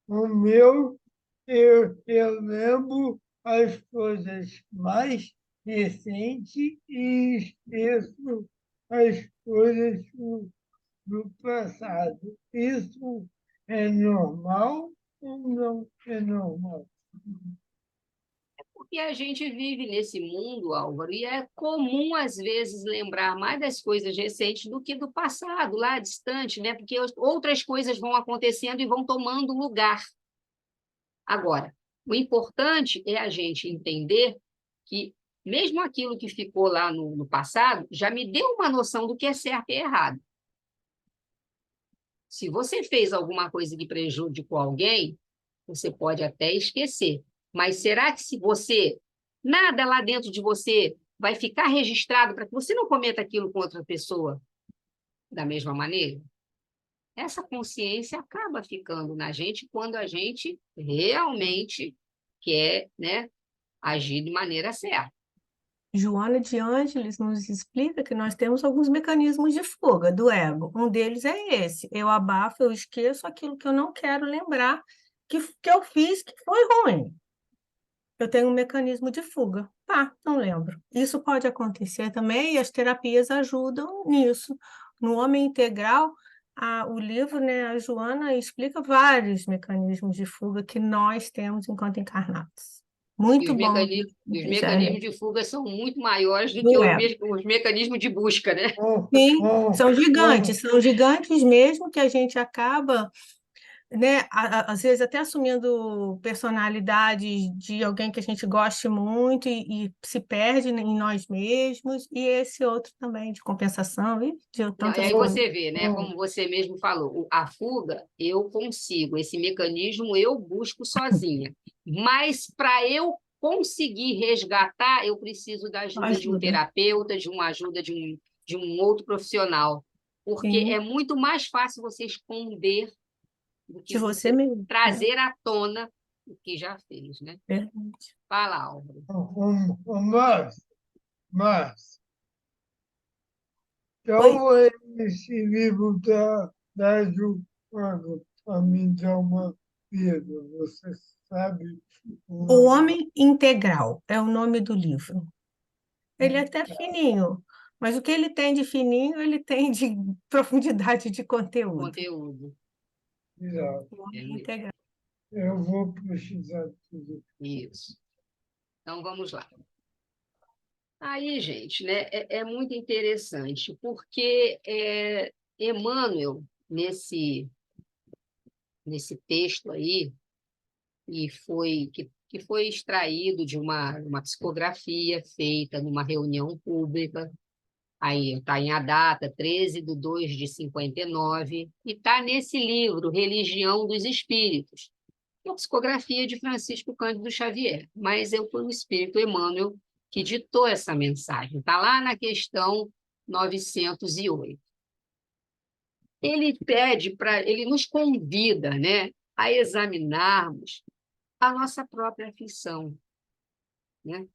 O meu, eu lembro as coisas mais recentes e esqueço as coisas do passado. Isso é normal ou não é normal? Porque a gente vive nesse mundo, Álvaro, e é comum, às vezes, lembrar mais das coisas recentes do que do passado, lá distante, né? Porque outras coisas vão acontecendo e vão tomando lugar. Agora, o importante é a gente entender que, mesmo aquilo que ficou lá no passado, já me deu uma noção do que é certo e errado. Se você fez alguma coisa que prejudicou alguém, você pode até esquecer. Mas será que se você, nada lá dentro de você vai ficar registrado para que você não cometa aquilo com outra pessoa da mesma maneira? Essa consciência acaba ficando na gente quando a gente realmente quer, né, agir de maneira certa. Joana de Ângeles nos explica que nós temos alguns mecanismos de fuga do ego. Um deles é esse: eu abafo, eu esqueço aquilo que eu não quero lembrar que eu fiz que foi ruim. Eu tenho um mecanismo de fuga. Não lembro. Isso pode acontecer também e as terapias ajudam nisso. No Homem Integral, o livro, né, a Joana explica vários mecanismos de fuga que nós temos enquanto encarnados. E Muito os bom. mecanismos de fuga são muito maiores do que Do ego. os mecanismos de busca, né? Sim, são gigantes mesmo que a gente acaba né, às vezes até assumindo personalidade de alguém que a gente goste muito e se perde em nós mesmos, e esse outro também de compensação e de Não, e tantas aí coisas. você vê, né? Como você mesmo falou, a fuga eu consigo, esse mecanismo eu busco sozinha. Mas para eu conseguir resgatar, eu preciso da ajuda de um Ajuda, terapeuta, de uma ajuda de um outro profissional. Porque sim, é muito mais fácil você esconder do de que você você mesmo. trazer à tona o que já fez, né? Verdade. Fala, Álvaro. Mas, Oi, então esse livro está ajudando a me dar uma vida, você sabe o O nome? Homem Integral é o nome do livro. Ele é até fininho, mas o que ele tem de fininho, ele tem de profundidade de conteúdo. Conteúdo. Exato. O É Homem mesmo. Integral. Eu vou precisar de tudo. Isso. Então, vamos lá. Aí, gente, né, é muito interessante, porque Emmanuel, nesse texto aí, que foi extraído de uma psicografia feita numa reunião pública, aí está em a data 13/2/59, e está nesse livro, Religião dos Espíritos, uma psicografia de Francisco Cândido Xavier, mas foi o Espírito Emmanuel que ditou essa mensagem. Está lá na questão 908. Ele nos convida, né, a examinarmos a nossa própria aflição, né?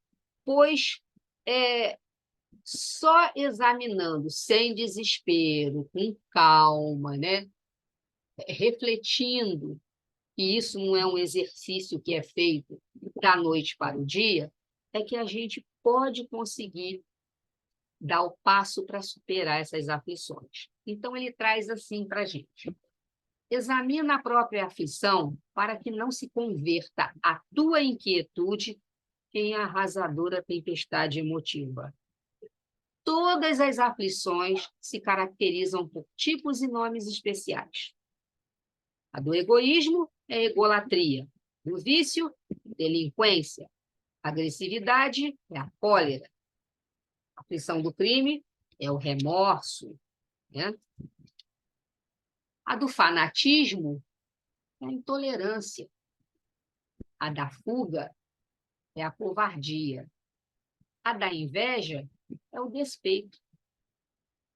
Pois só examinando sem desespero, com calma, né, refletindo que isso não é um exercício que é feito da noite para o dia, é que a gente pode conseguir dar o passo para superar essas aflições. Então, ele traz assim para a gente: examina a própria aflição para que não se converta a tua inquietude em arrasadora tempestade emotiva. Todas as aflições se caracterizam por tipos e nomes especiais. A do egoísmo é egolatria, do vício, delinquência, a agressividade é a cólera, a aflição do crime é o remorso, né? A do fanatismo é a intolerância, a da fuga é a covardia, a da inveja é o despeito,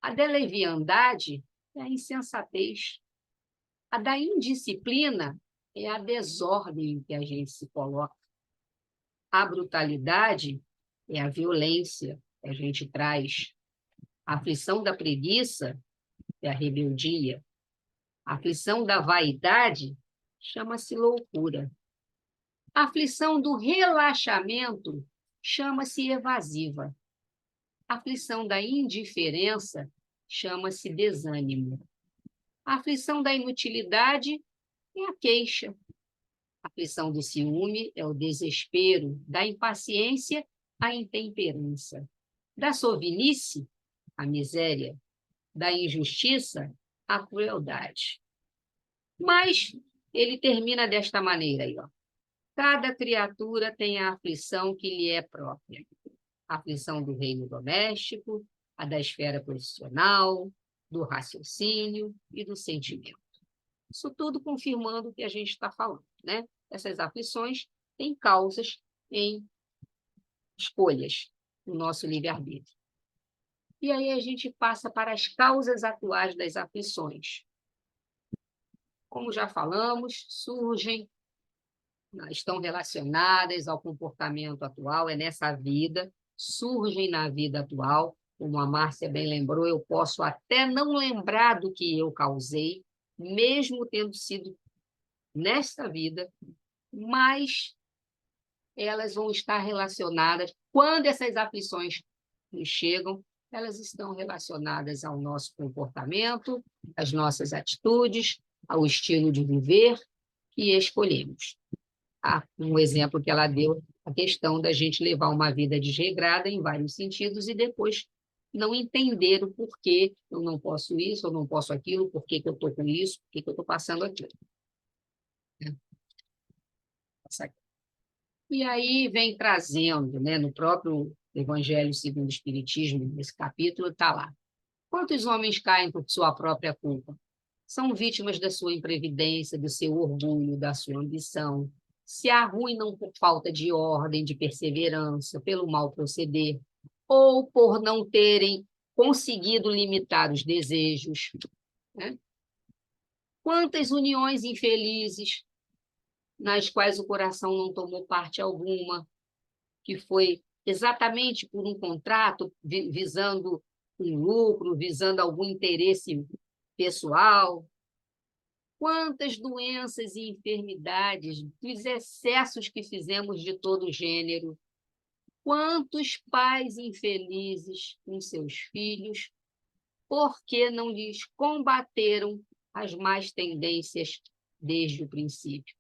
a da leviandade é a insensatez, a da indisciplina é a desordem em que a gente se coloca, a brutalidade é a violência que a gente traz, a aflição da preguiça é a rebeldia, a aflição da vaidade chama-se loucura, a aflição do relaxamento chama-se evasiva, a aflição da indiferença chama-se desânimo, a aflição da inutilidade é a queixa, a aflição do ciúme é o desespero, da impaciência a intemperança, da sovinice a miséria, da injustiça a crueldade. Mas ele termina desta maneira aí, ó: cada criatura tem a aflição que lhe é própria. A aflição do reino doméstico, a da esfera profissional, do raciocínio e do sentimento. Isso tudo confirmando o que a gente está falando, né? Essas aflições têm causas em escolhas no nosso livre-arbítrio. E aí a gente passa para as causas atuais das aflições. Como já falamos, estão relacionadas ao comportamento atual, é nessa vida, surgem na vida atual. Como a Márcia bem lembrou, eu posso até não lembrar do que eu causei, mesmo tendo sido nesta vida, mas elas vão estar relacionadas, quando essas aflições nos chegam, elas estão relacionadas ao nosso comportamento, às nossas atitudes, ao estilo de viver que escolhemos. Um exemplo que ela deu, a questão da gente levar uma vida desregrada em vários sentidos e depois não entender o porquê eu não posso isso, eu não posso aquilo, por que eu estou com isso, por que eu estou passando aquilo. E aí vem trazendo, né, no próprio Evangelho segundo o Espiritismo, nesse capítulo, está lá. Quantos homens caem por sua própria culpa? São vítimas da sua imprevidência, do seu orgulho, da sua ambição. Se arruinam por falta de ordem, de perseverança, pelo mau proceder, ou por não terem conseguido limitar os desejos, né? Quantas uniões infelizes nas quais o coração não tomou parte alguma, que foi exatamente por um contrato visando um lucro, visando algum interesse pessoal. Quantas doenças e enfermidades, dos excessos que fizemos de todo gênero. Quantos pais infelizes com seus filhos, porque não lhes combateram as más tendências desde o princípio.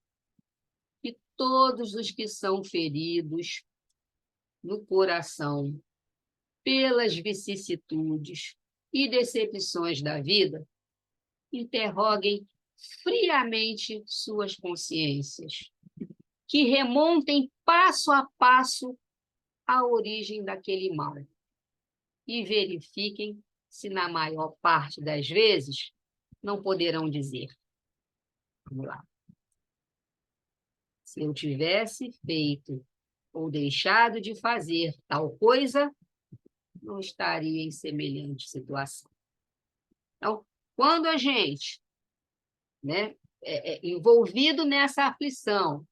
E todos os que são feridos no coração pelas vicissitudes e decepções da vida, interroguem friamente suas consciências, que remontem passo a passo a origem daquele mal e verifiquem se, na maior parte das vezes, não poderão dizer. Vamos lá. Se eu tivesse feito ou deixado de fazer tal coisa, não estaria em semelhante situação. Então, quando a gente, né, envolvido nessa aflição,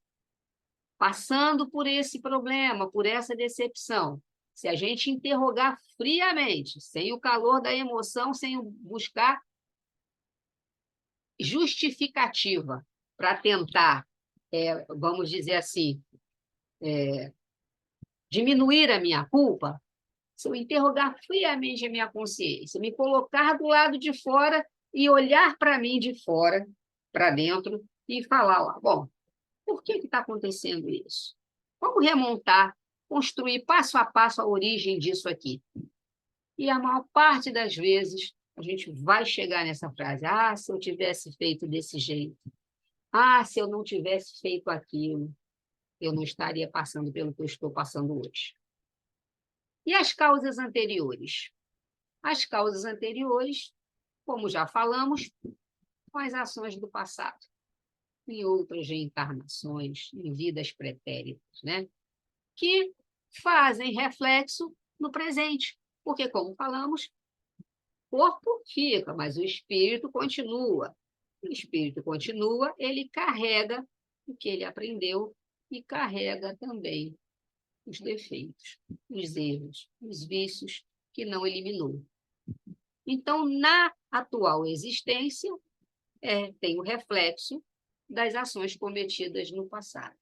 passando por esse problema, por essa decepção, se a gente interrogar friamente, sem o calor da emoção, sem buscar justificativa para tentar, vamos dizer assim, diminuir a minha culpa, se eu interrogar friamente a minha consciência, me colocar do lado de fora e olhar para mim de fora, para dentro, e falar lá, bom, por que está acontecendo isso? Vamos remontar, construir passo a passo a origem disso aqui. E a maior parte das vezes a gente vai chegar nessa frase, se eu tivesse feito desse jeito, se eu não tivesse feito aquilo, eu não estaria passando pelo que eu estou passando hoje. E as causas anteriores? As causas anteriores, como já falamos, são as ações do passado, em outras reencarnações, em vidas pretéritas, né? Que fazem reflexo no presente, porque, como falamos, o corpo fica, mas o espírito continua. O espírito continua, ele carrega o que ele aprendeu e carrega também os defeitos, os erros, os vícios que não eliminou. Então, na atual existência, tem o reflexo das ações cometidas no passado.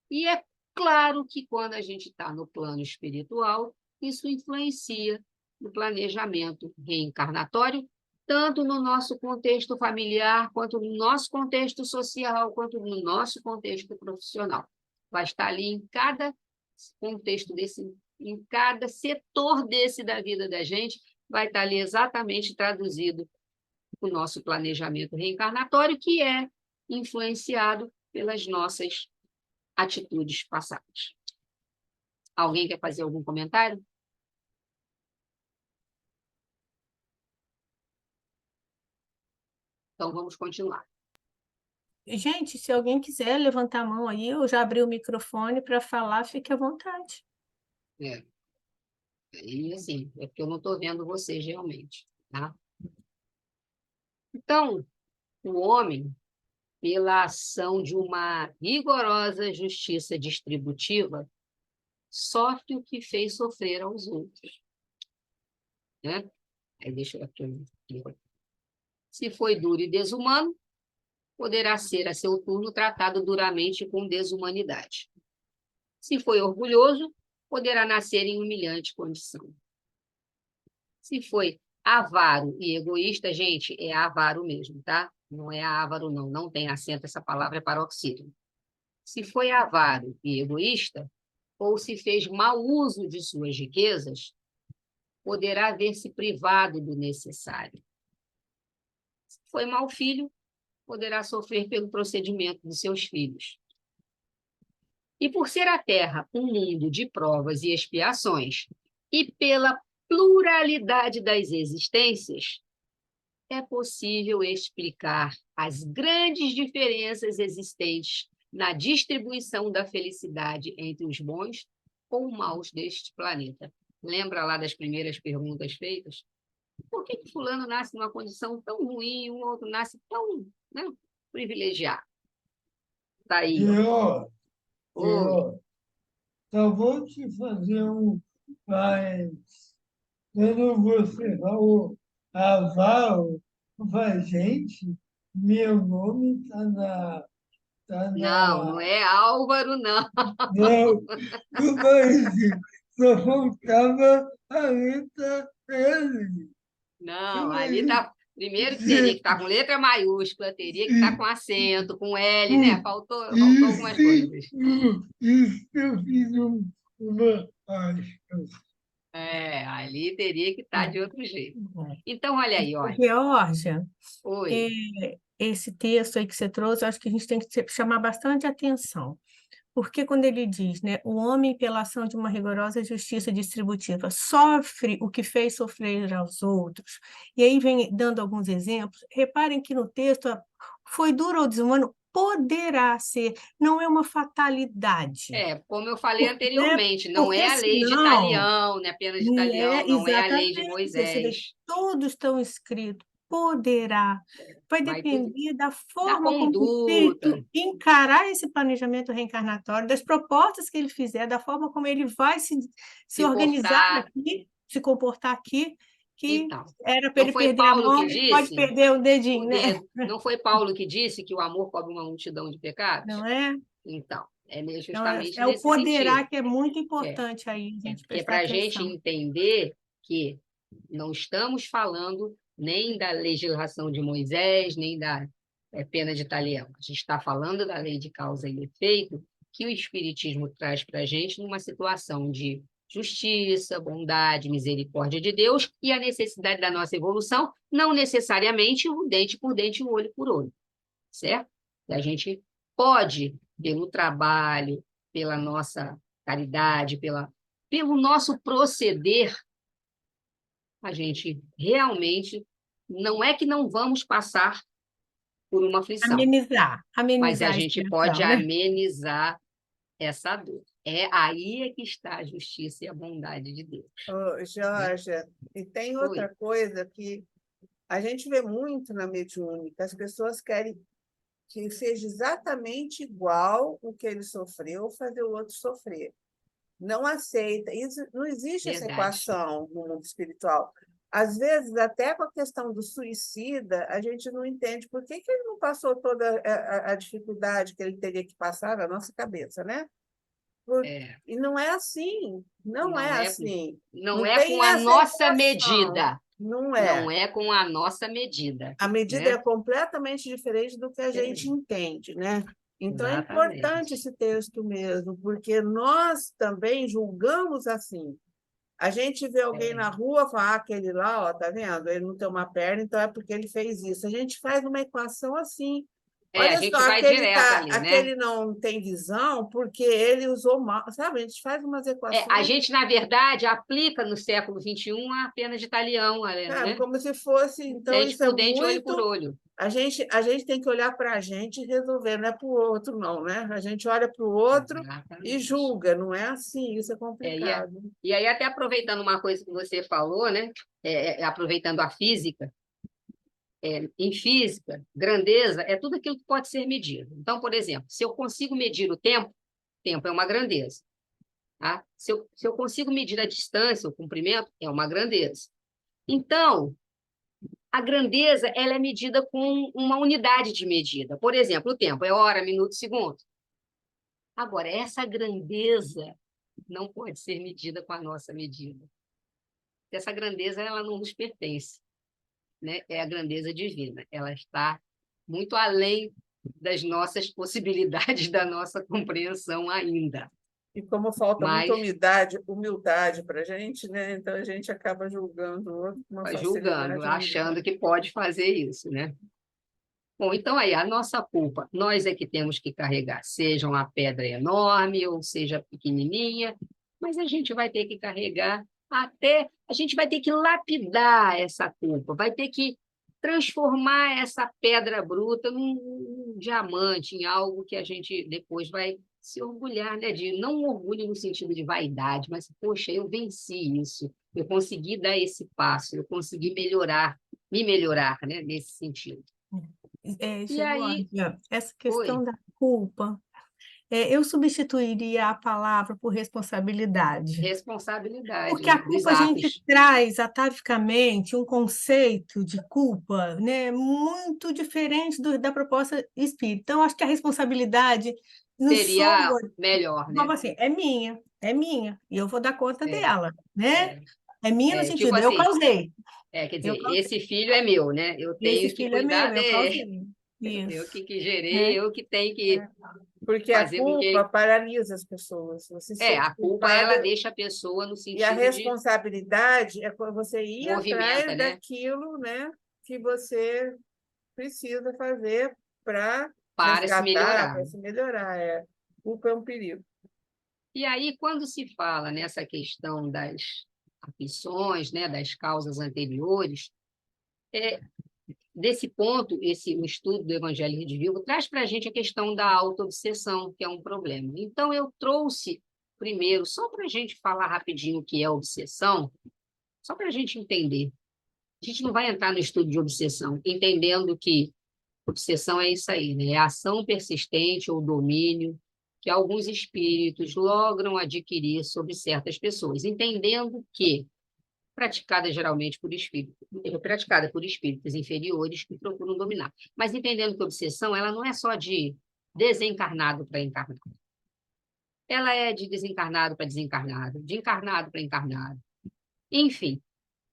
E é claro que quando a gente está no plano espiritual, isso influencia no planejamento reencarnatório, tanto no nosso contexto familiar, quanto no nosso contexto social, quanto no nosso contexto profissional. Vai estar ali em cada contexto em cada setor desse da vida da gente, vai estar ali exatamente traduzido o nosso planejamento reencarnatório, que é influenciado pelas nossas atitudes passadas. Alguém quer fazer algum comentário? Então, vamos continuar. Gente, se alguém quiser levantar a mão aí, eu já abri o microfone para falar, fique à vontade. E assim, é porque eu não estou vendo vocês realmente, tá? Então, o homem, pela ação de uma rigorosa justiça distributiva, sofre o que fez sofrer aos outros, né? Aí deixa eu aqui. Se foi duro e desumano, poderá ser a seu turno tratado duramente com desumanidade. Se foi orgulhoso, poderá nascer em humilhante condição. Se foi avaro e egoísta, gente, é avaro mesmo, tá? Não é avaro, não. Não tem acento, essa palavra é paroxítono. Se foi avaro e egoísta, ou se fez mau uso de suas riquezas, poderá ver-se privado do necessário. Se foi mau filho, poderá sofrer pelo procedimento de seus filhos. E por ser a Terra um mundo de provas e expiações, e pela pluralidade das existências, é possível explicar as grandes diferenças existentes na distribuição da felicidade entre os bons ou maus deste planeta. Lembra lá das primeiras perguntas feitas? Por que fulano nasce numa condição tão ruim e o outro nasce tão, né, privilegiado? Tá aí, ó. Senhor, só vou te fazer mas quando você falou aval para gente, meu nome está tá Não na. é Álvaro, não. Não, mas só faltava a letra L. Não, ali Mas, tá. Primeiro que teria que estar com letra maiúscula, teria que estar com acento, com L, né? Faltou algumas coisas. Isso eu fiz uma aspas. Ali teria que estar de outro jeito. Então, olha aí, olha. Geórgia, Oi. esse texto aí que você trouxe, eu acho que a gente tem que chamar bastante atenção. Porque quando ele diz, né, o homem, pela ação de uma rigorosa justiça distributiva, sofre o que fez sofrer aos outros, e aí vem dando alguns exemplos, reparem que no texto foi duro ou desumano, poderá ser, não é uma fatalidade. Como eu falei Né? anteriormente, não é Porque a lei de senão, Italião, né? Apenas de Italião, não é a lei de exatamente, você vê, Moisés. todos estão escritos, poderá. Vai Vai tudo depender da da forma como o conduta, espírito encarar esse planejamento reencarnatório, das propostas que ele fizer, da forma como ele vai se se organizar portar. aqui, se comportar aqui, que Então, era para não ele foi perder a Paulo mão, que ele pode disse perder o dedinho, o né? dedo? Não foi Paulo que disse que o amor cobre uma multidão de pecados? Não é? Então, Então, justamente é o nesse poderá sentido. que é muito É, importante aí, a gente que é prestar para a gente atenção. entender que não estamos falando nem da legislação de Moisés, nem da pena de Italião. A gente está falando da lei de causa e efeito que o Espiritismo traz para a gente numa situação de justiça, bondade, misericórdia de Deus e a necessidade da nossa evolução, não necessariamente o dente por dente, o olho por olho, certo? E a gente pode, pelo trabalho, pela nossa caridade, pelo nosso proceder, a gente realmente não é que não vamos passar por uma aflição, mas a Amenizar a gente pode expressão, né? amenizar essa dor. Aí que está a justiça e a bondade de Deus. Ô, Né? Georgia, e tem Oi. outra coisa que a gente vê muito na mediúnica, as pessoas querem que seja exatamente igual o que ele sofreu, fazer o outro sofrer. Não aceita. Isso, não existe essa Verdade. equação no mundo espiritual. Às vezes, até com a questão do suicida, a gente não entende por que ele não passou toda a dificuldade que ele teria que passar na nossa cabeça, né? E não é assim, não é assim. Não é com tem a essa nossa equação. medida. Não é. Não é com a nossa medida. A medida né? é completamente diferente do que a gente entende, né? Então, é Exatamente. importante esse texto mesmo, porque nós também julgamos assim. A gente vê alguém na rua e fala, aquele lá, ó, tá vendo? Ele não tem uma perna, então é porque ele fez isso. A gente faz uma equação assim. A Olha gente só, vai direto ali, né? aquele não tem visão porque ele usou mal, sabe? A gente faz umas equações. A gente, na verdade, aplica no século XXI a pena de talião, né? Como se fosse, então, dente isso é por dente, muito... olho por olho. A gente tem que olhar para a gente e resolver, não é para o outro, não, né? A gente olha para o outro Exatamente. e julga, não é assim, isso é complicado. E aí, até aproveitando uma coisa que você falou, né? Aproveitando a física, em física, grandeza é tudo aquilo que pode ser medido. Então, por exemplo, se eu consigo medir o tempo é uma grandeza. Tá? Se eu consigo medir a distância, o comprimento, é uma grandeza. Então, a grandeza ela é medida com uma unidade de medida. Por exemplo, o tempo é hora, minuto, segundo. Agora, essa grandeza não pode ser medida com a nossa medida. Essa grandeza ela não nos pertence, né? É a grandeza divina. Ela está muito além das nossas possibilidades, da nossa compreensão ainda. E como falta muita humildade para a gente, né? Então a gente acaba julgando o outro com uma facilidade. Achando que pode fazer isso, né? Bom, então aí, a nossa culpa, nós é que temos que carregar, seja uma pedra enorme ou seja pequenininha, mas a gente vai ter que carregar até, a gente vai ter que lapidar essa culpa, vai ter que transformar essa pedra bruta num diamante, em algo que a gente depois vai se orgulhar, né? Não um orgulho no sentido de vaidade, mas, poxa, eu venci isso, eu consegui dar esse passo, eu consegui melhorar, me melhorar, né? Nesse sentido. E aí, Georgia, essa questão oi, da culpa, eu substituiria a palavra por responsabilidade. responsabilidade, Porque né, a dos culpa a gente atos. traz ataviamente um conceito de culpa, né, muito diferente da proposta espírita. Então, acho que a responsabilidade nos Seria soa, melhor, como né? assim, é minha, e eu vou dar conta É, dela, né? é, É minha no tipo sentido, eu assim, causei, quer dizer, eu causei. esse filho é meu, né? Eu Esse tenho que filho é cuidar meu, eu dele. causei. Eu Isso, que gerei, né? eu que tenho que Porque a fazer com que culpa ele... paralisa as pessoas. Você se sente A culpa, ela culpada deixa a pessoa no e a sentido de responsabilidade é quando você ir movimenta, atrás né? daquilo, né, que você precisa fazer para Para se resgatar, melhorar. para se melhorar. Culpa é um perigo. E aí, quando se fala nessa questão das aflições, né, das causas anteriores, desse ponto, o estudo do Evangelho Redivivo traz para a gente a questão da autoobsessão, que é um problema. Então, eu trouxe primeiro, só para a gente falar rapidinho o que é obsessão, só para a gente entender. A gente não vai entrar no estudo de obsessão, entendendo que obsessão é isso aí, né? É a ação persistente ou domínio que alguns espíritos logram adquirir sobre certas pessoas, entendendo que praticada geralmente por espíritos, praticada por espíritos inferiores que procuram dominar. Mas entendendo que a obsessão, ela não é só de desencarnado para encarnado. Ela é de desencarnado para desencarnado, de encarnado para encarnado. Enfim,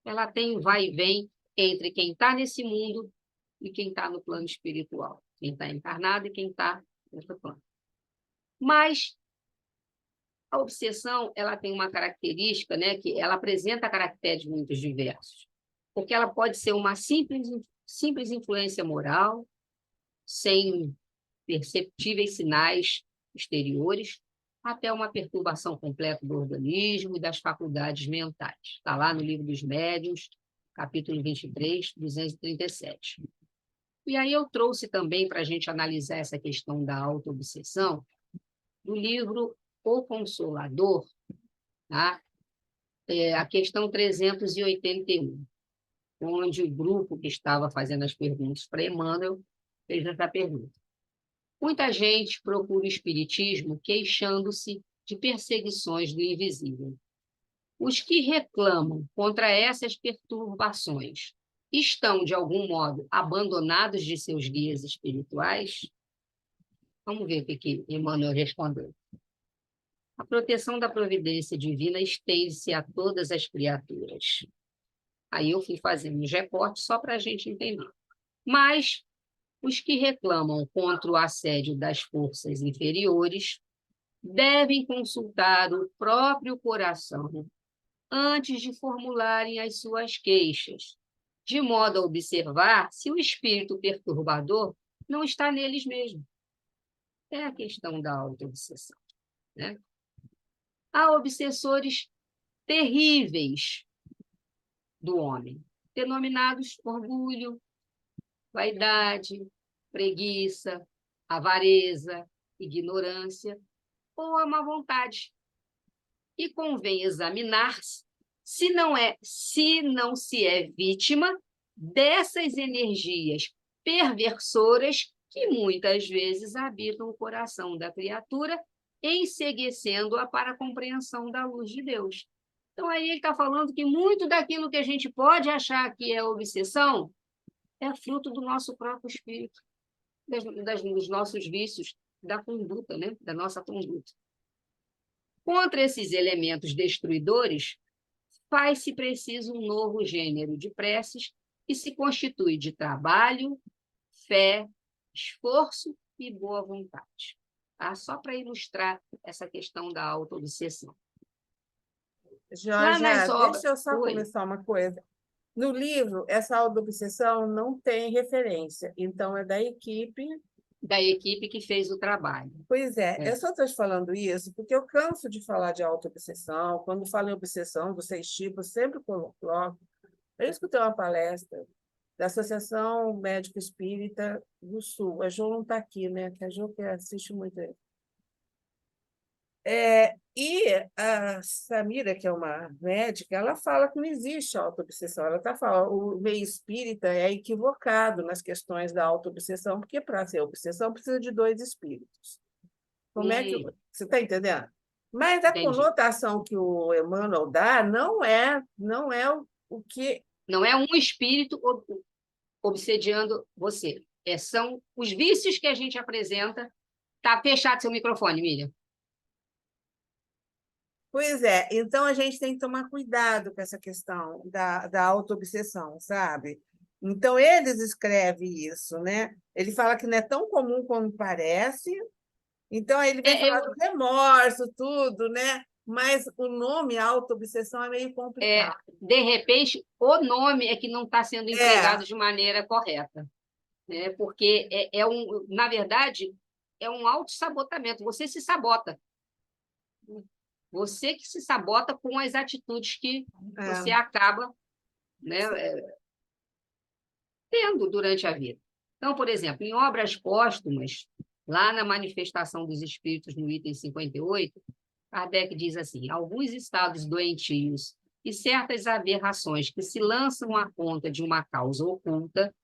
ela tem um vai e vem entre quem está nesse mundo e quem está no plano espiritual. Quem está encarnado e quem está no outro plano. Mas a obsessão, ela tem uma característica, né, que ela apresenta caracteres muito diversos. Porque ela pode ser uma simples influência moral, sem perceptíveis sinais exteriores, até uma perturbação completa do organismo e das faculdades mentais. Está lá no Livro dos Médiuns, capítulo 23, 237. E aí eu trouxe também, para a gente analisar essa questão da autoobsessão, do livro O Consolador, tá? A questão 381, onde o grupo que estava fazendo as perguntas para Emmanuel fez essa pergunta. Muita gente procura o espiritismo queixando-se de perseguições do invisível. Os que reclamam contra essas perturbações estão, de algum modo, abandonados de seus guias espirituais? Vamos ver o que Emmanuel respondeu. A proteção da providência divina estende-se a todas as criaturas. Aí eu fui fazendo uns recortes só para a gente entender. Mas os que reclamam contra o assédio das forças inferiores devem consultar o próprio coração antes de formularem as suas queixas, de modo a observar se o espírito perturbador não está neles mesmos. É a questão da autoobsessão, né? Há obsessores terríveis do homem, denominados orgulho, vaidade, preguiça, avareza, ignorância ou a má vontade. E convém examinar-se se não se é vítima dessas energias perversoras que muitas vezes habitam o coração da criatura, enceguecendo-a para a compreensão da luz de Deus. Então, aí ele está falando que muito daquilo que a gente pode achar que é obsessão é fruto do nosso próprio espírito, dos nossos vícios, da conduta, né? Da nossa conduta. Contra esses elementos destruidores, faz-se preciso um novo gênero de preces que se constitui de trabalho, fé, esforço e boa vontade. Tá? Só para ilustrar essa questão da autoobsessão. Lá nas Georgia, obras... deixa eu só Oi. começar uma coisa. No livro, essa autoobsessão não tem referência, então é da equipe. Da equipe que fez o trabalho. Pois é, É. eu só estou te falando isso porque eu canso de falar de autoobsessão. Quando falo em obsessão dos 6 tipos, sempre coloco. Eu escutei uma palestra da Associação Médico Espírita do Sul. A Jo não está aqui, né? Que a Jo que assiste muito aí. E a Samira, que é uma médica, ela fala que não existe autoobsessão. Ela está falando o meio espírita é equivocado nas questões da autoobsessão, porque para ser obsessão precisa de 2 espíritos. Como é que você está entendendo? Mas a Entendi. conotação que o Emmanuel dá não é o que Não é um espírito obsediando você. São os vícios que a gente apresenta. Está fechado seu microfone, Miriam. Pois é, então a gente tem que tomar cuidado com essa questão da autoobsessão, sabe? Então, eles escrevem isso, né? Ele fala que não é tão comum como parece, então aí ele vem falar do remorso, tudo, né? Mas o nome autoobsessão é meio complicado. De repente, o nome é que não está sendo empregado de maneira correta, né? Porque na verdade, é um autossabotamento. Você se sabota. Você que se sabota com as atitudes que você acaba, né, tendo durante a vida. Então, por exemplo, em obras póstumas, lá na Manifestação dos Espíritos, no item 58, Kardec diz assim: alguns estados doentios e certas aberrações que se lançam à conta de uma causa oculta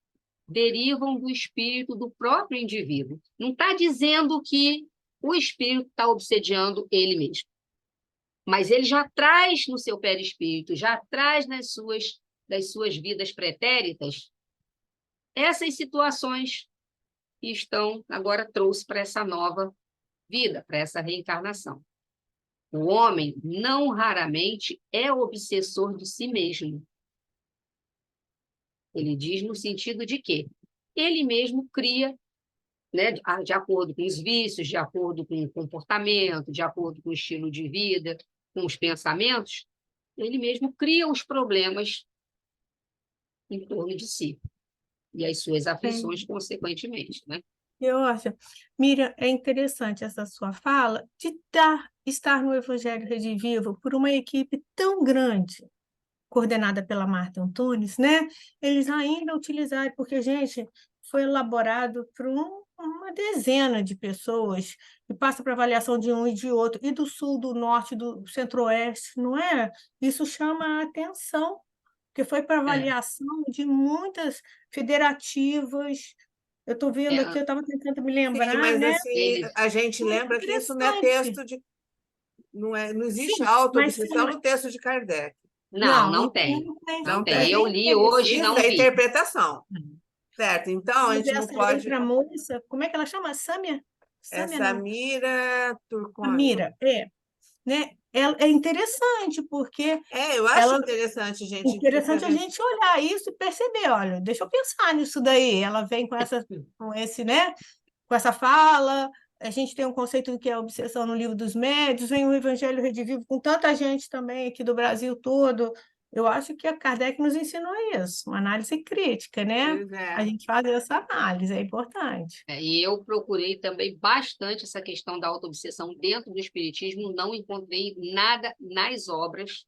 derivam do espírito do próprio indivíduo. Não está dizendo que o espírito está obsediando ele mesmo, mas ele já traz no seu perispírito, já traz das suas vidas pretéritas essas situações que agora trouxe para essa nova vida, para essa reencarnação. O homem, não raramente, é obsessor de si mesmo. Ele diz no sentido de que ele mesmo cria, né, de acordo com os vícios, de acordo com o comportamento, de acordo com o estilo de vida, com os pensamentos, ele mesmo cria os problemas em torno de si e as suas aflições, consequentemente, né? Eu acho, Miriam, é interessante essa sua fala de estar no Evangelho Redivivo por uma equipe tão grande, coordenada pela Marta Antunes, né? Eles ainda utilizaram, porque, gente, foi elaborado por uma dezena de pessoas e passa para avaliação de um e de outro, e do sul, do norte, do centro-oeste, não é? Isso chama a atenção, porque foi para avaliação de muitas federativas. Eu estou vendo aqui, eu estava tentando me lembrar, Sim, mas né? assim, a gente lembra que isso não é texto de. Não existe Sim, autoobsessão no texto de Kardec. Não tem. Não tem. Eu li hoje, isso não é vi. interpretação. Certo, então a gente não pode. Outra moça, como é que ela chama? Samia? Samira Turconi. Samira, né? É interessante, porque eu acho interessante, gente. Interessante a gente olhar isso e perceber, olha, deixa eu pensar nisso daí. Ela vem com esse, né? Com essa fala. A gente tem um conceito do que é obsessão no Livro dos Médiuns, vem o Evangelho Redivivo com tanta gente também aqui do Brasil todo. Eu acho que a Kardec nos ensinou isso, uma análise crítica, né? A gente fazer essa análise é importante. E eu procurei também bastante essa questão da autoobsessão dentro do Espiritismo, não encontrei nada nas obras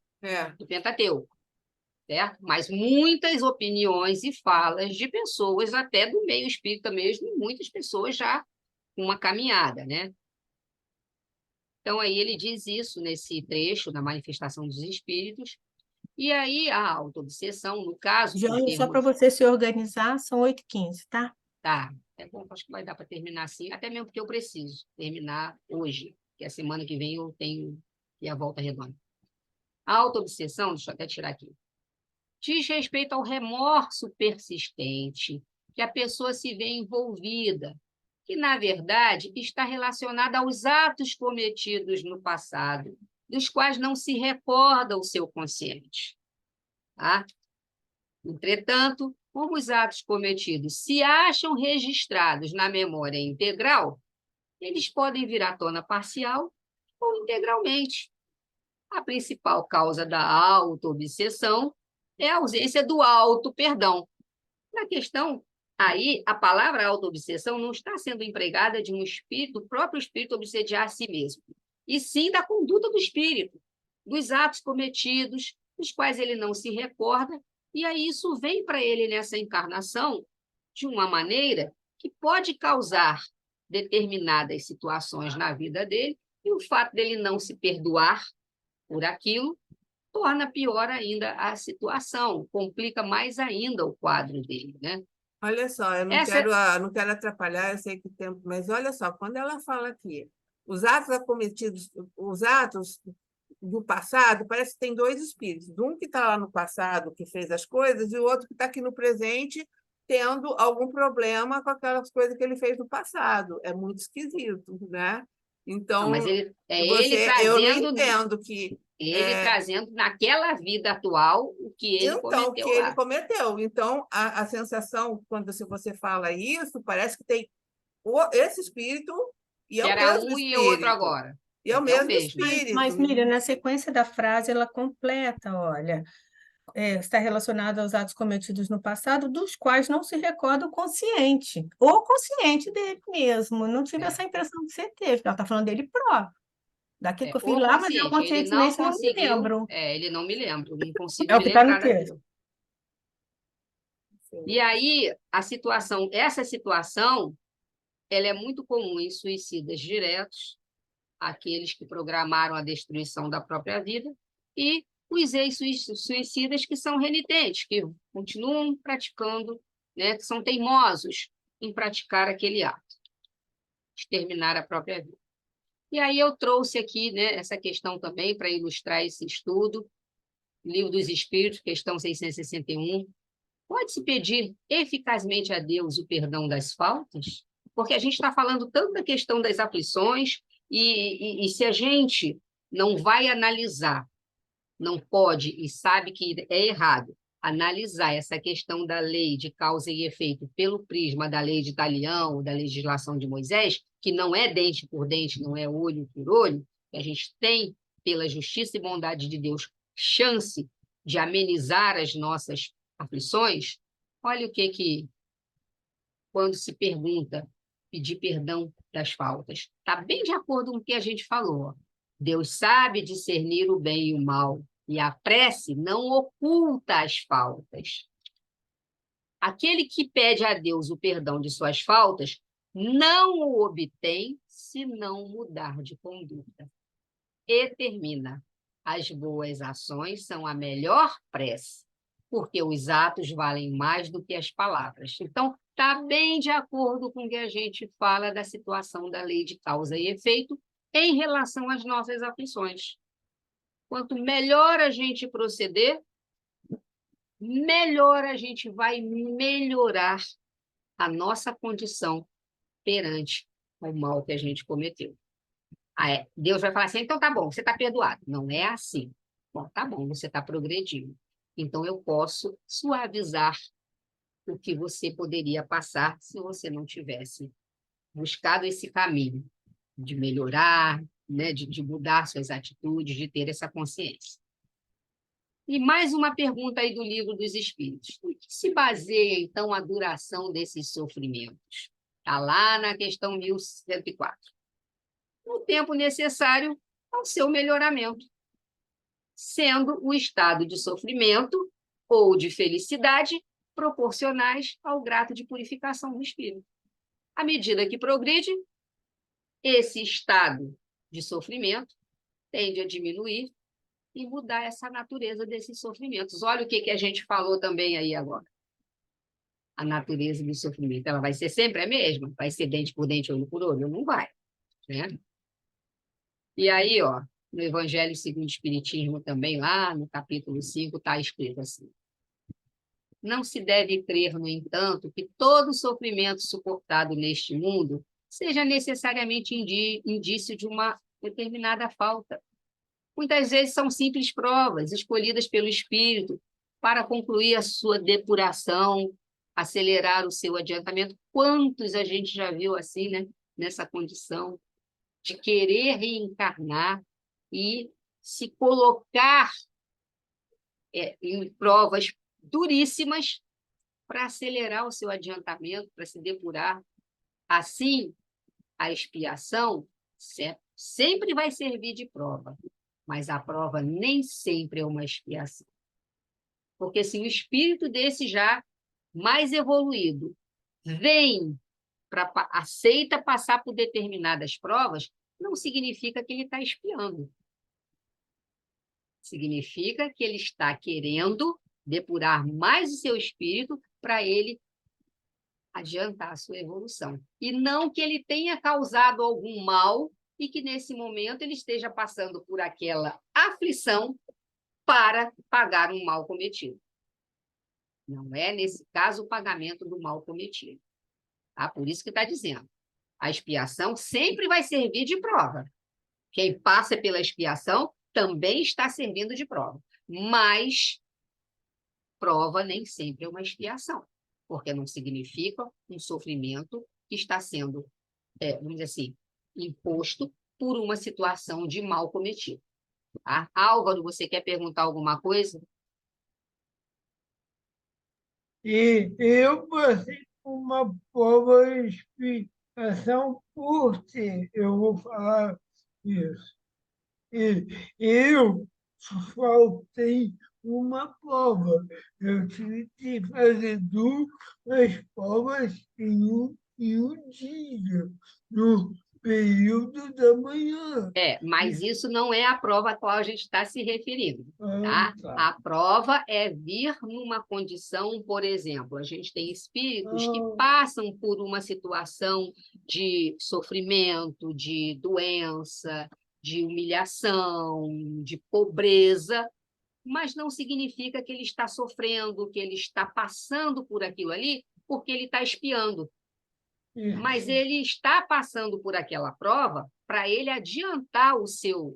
do Pentateuco, certo? Mas muitas opiniões e falas de pessoas, até do meio espírita mesmo, e muitas pessoas já com uma caminhada, né? Então, aí ele diz isso nesse trecho da Manifestação dos Espíritos. E aí, a autoobsessão, no caso... Jânio, só para você se organizar, são 8h15, tá? Tá. É bom, acho que vai dar para terminar assim, até mesmo porque eu preciso terminar hoje, que a semana que vem eu tenho a volta redonda. A autoobsessão, deixa eu até tirar aqui, diz respeito ao remorso persistente que a pessoa se vê envolvida, que, na verdade, está relacionada aos atos cometidos no passado, dos quais não se recorda o seu consciente. Tá? Entretanto, como os atos cometidos se acham registrados na memória integral, eles podem vir à tona parcial ou integralmente. A principal causa da autoobsessão é a ausência do auto-perdão. Na questão, aí, a palavra auto-obsessão não está sendo empregada de um espírito, do próprio espírito obsediar a si mesmo, e sim da conduta do espírito, dos atos cometidos, dos quais ele não se recorda, e aí isso vem para ele nessa encarnação de uma maneira que pode causar determinadas situações na vida dele, e o fato dele não se perdoar por aquilo torna pior ainda a situação, complica mais ainda o quadro dele, né? Olha só, eu não Essa quero, não quero atrapalhar, eu sei que o tempo, mas olha só, quando ela fala aqui, os atos cometidos, os atos do passado, parece que tem dois espíritos, um que está lá no passado, que fez as coisas, e o outro que está aqui no presente, tendo algum problema com aquelas coisas que ele fez no passado. É muito esquisito, né? não, mas Então, ele eu não trazendo, entendo que ele trazendo naquela vida atual o que ele então, que cometeu ele lá. cometeu. Então, a sensação, quando você fala isso, parece que tem esse espírito e é Que o era mesmo um e o outro espírito. agora. E é o É o mesmo mesmo. Mas, espírito. Miriam, na sequência da frase, ela completa, olha, está relacionado aos atos cometidos no passado, dos quais não se recorda o consciente, ou consciente dele mesmo. Não tive essa impressão que você teve, ela está falando dele próprio, daquilo que eu fiz O lá, mas eu consciente, ele não conscientemente não me conseguiu, lembro. ele não me lembro, não consigo É o me que está no lembrar texto. daquilo. E aí, essa situação, ela é muito comum em suicidas diretos, aqueles que programaram a destruição da própria vida, e os ex-suicidas que são renitentes, que continuam praticando, né, que são teimosos em praticar aquele ato, exterminar a própria vida. E aí eu trouxe aqui, né, essa questão também para ilustrar esse estudo, Livro dos Espíritos, questão 661. Pode-se pedir eficazmente a Deus o perdão das faltas? Porque a gente está falando tanto da questão das aflições, e se a gente não vai analisar, não pode e sabe que é errado, analisar essa questão da lei de causa e efeito pelo prisma da lei de Italião, da legislação de Moisés, que não é dente por dente, não é olho por olho, que a gente tem, pela justiça e bondade de Deus, chance de amenizar as nossas aflições. Olha o que quando se pergunta, pedir perdão das faltas. Está bem de acordo com o que a gente falou. Deus sabe discernir o bem e o mal, e a prece não oculta as faltas. Aquele que pede a Deus o perdão de suas faltas não o obtém se não mudar de conduta. E termina: as boas ações são a melhor prece, porque os atos valem mais do que as palavras. Então, está bem de acordo com o que a gente fala da situação da lei de causa e efeito em relação às nossas aflições. Quanto melhor a gente proceder, melhor a gente vai melhorar a nossa condição perante o mal que a gente cometeu. Deus vai falar assim, então tá bom, você está perdoado. Não é assim. Bom, tá bom, você está progredindo. Então eu posso suavizar o que você poderia passar se você não tivesse buscado esse caminho de melhorar, né, de mudar suas atitudes, de ter essa consciência. E mais uma pergunta aí do Livro dos Espíritos. Em que se baseia, então, a duração desses sofrimentos? Está lá na questão 1104. O tempo necessário ao seu melhoramento, sendo o estado de sofrimento ou de felicidade proporcionais ao grau de purificação do espírito. À medida que progride, esse estado de sofrimento tende a diminuir e mudar essa natureza desses sofrimentos. Olha o que a gente falou também aí agora. A natureza do sofrimento, ela vai ser sempre a mesma? Vai ser dente por dente, olho por olho? Não vai, né? E aí, ó, no Evangelho segundo o Espiritismo também, lá no capítulo 5, está escrito assim: não se deve crer, no entanto, que todo sofrimento suportado neste mundo seja necessariamente indício de uma determinada falta. Muitas vezes são simples provas escolhidas pelo espírito para concluir a sua depuração, acelerar o seu adiantamento. Quantos a gente já viu assim, né? Nessa condição de querer reencarnar e se colocar em provas duríssimas para acelerar o seu adiantamento, para se depurar. Assim, a expiação sempre vai servir de prova, mas a prova nem sempre é uma expiação. Porque se o espírito desse já mais evoluído aceita passar por determinadas provas, não significa que ele está expiando. Significa que ele está querendo depurar mais o seu espírito para ele adiantar a sua evolução. E não que ele tenha causado algum mal e que, nesse momento, ele esteja passando por aquela aflição para pagar um mal cometido. Não é, nesse caso, o pagamento do mal cometido. Tá? Por isso que está dizendo. A expiação sempre vai servir de prova. Quem passa pela expiação também está servindo de prova. Mas prova nem sempre é uma expiação, porque não significa um sofrimento que está sendo, vamos dizer assim, imposto por uma situação de mal cometido. Tá? Álvaro, você quer perguntar alguma coisa? E eu passei por uma prova de expiação por si, eu vou falar isso. E eu faltei uma prova. Eu tive que fazer duas provas em um dia, no período da manhã. Mas isso não é a prova a qual a gente está se referindo. Tá? A prova é vir numa condição, por exemplo, a gente tem espíritos que passam por uma situação de sofrimento, de doença, de humilhação, de pobreza, mas não significa que ele está sofrendo, que ele está passando por aquilo ali, porque ele está expiando. Mas ele está passando por aquela prova para ele adiantar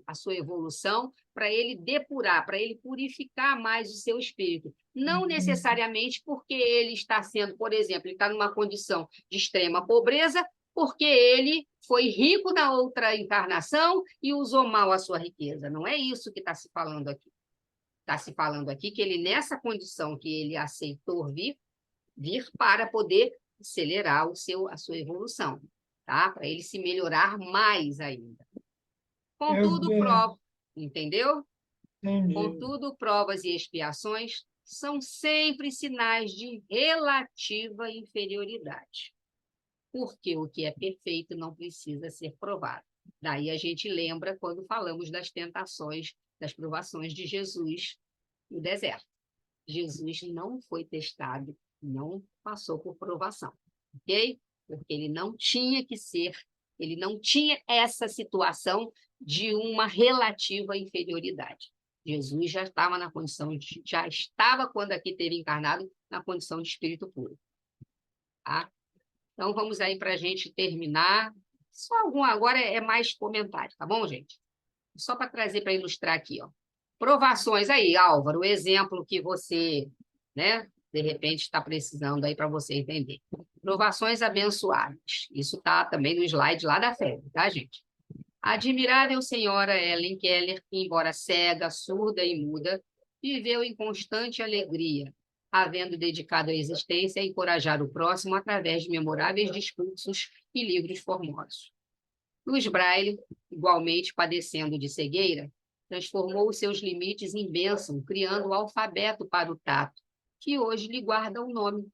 a sua evolução, para ele depurar, para ele purificar mais o seu espírito. Não necessariamente porque ele está sendo, por exemplo, ele está numa condição de extrema pobreza, porque ele foi rico na outra encarnação e usou mal a sua riqueza. Não é isso que está se falando aqui. Está se falando aqui que ele, nessa condição que ele aceitou vir para poder acelerar a sua evolução, tá? Para ele se melhorar mais ainda. Contudo, entendeu? Entendi. Contudo, provas e expiações são sempre sinais de relativa inferioridade, porque o que é perfeito não precisa ser provado. Daí a gente lembra quando falamos das tentações, das provações de Jesus no deserto. Jesus não foi testado, não passou por provação, ok? Porque ele não tinha que ser, ele não tinha essa situação de uma relativa inferioridade. Jesus já estava na condição já estava, quando aqui teve encarnado, na condição de espírito puro. Tá? Então, vamos aí para a gente terminar. Agora é mais comentário, tá bom, gente? Só para trazer, para ilustrar aqui, ó. Provações aí, Álvaro, o exemplo que você, né, de repente está precisando aí para você entender. Provações abençoadas. Isso está também no slide lá da febre, tá, gente? A admirável senhora Ellen Keller, que, embora cega, surda e muda, viveu em constante alegria, havendo dedicado a existência a encorajar o próximo através de memoráveis discursos e livros formosos. Luiz Braille, igualmente padecendo de cegueira, transformou os seus limites em bênção, criando o alfabeto para o tato, que hoje lhe guarda o nome.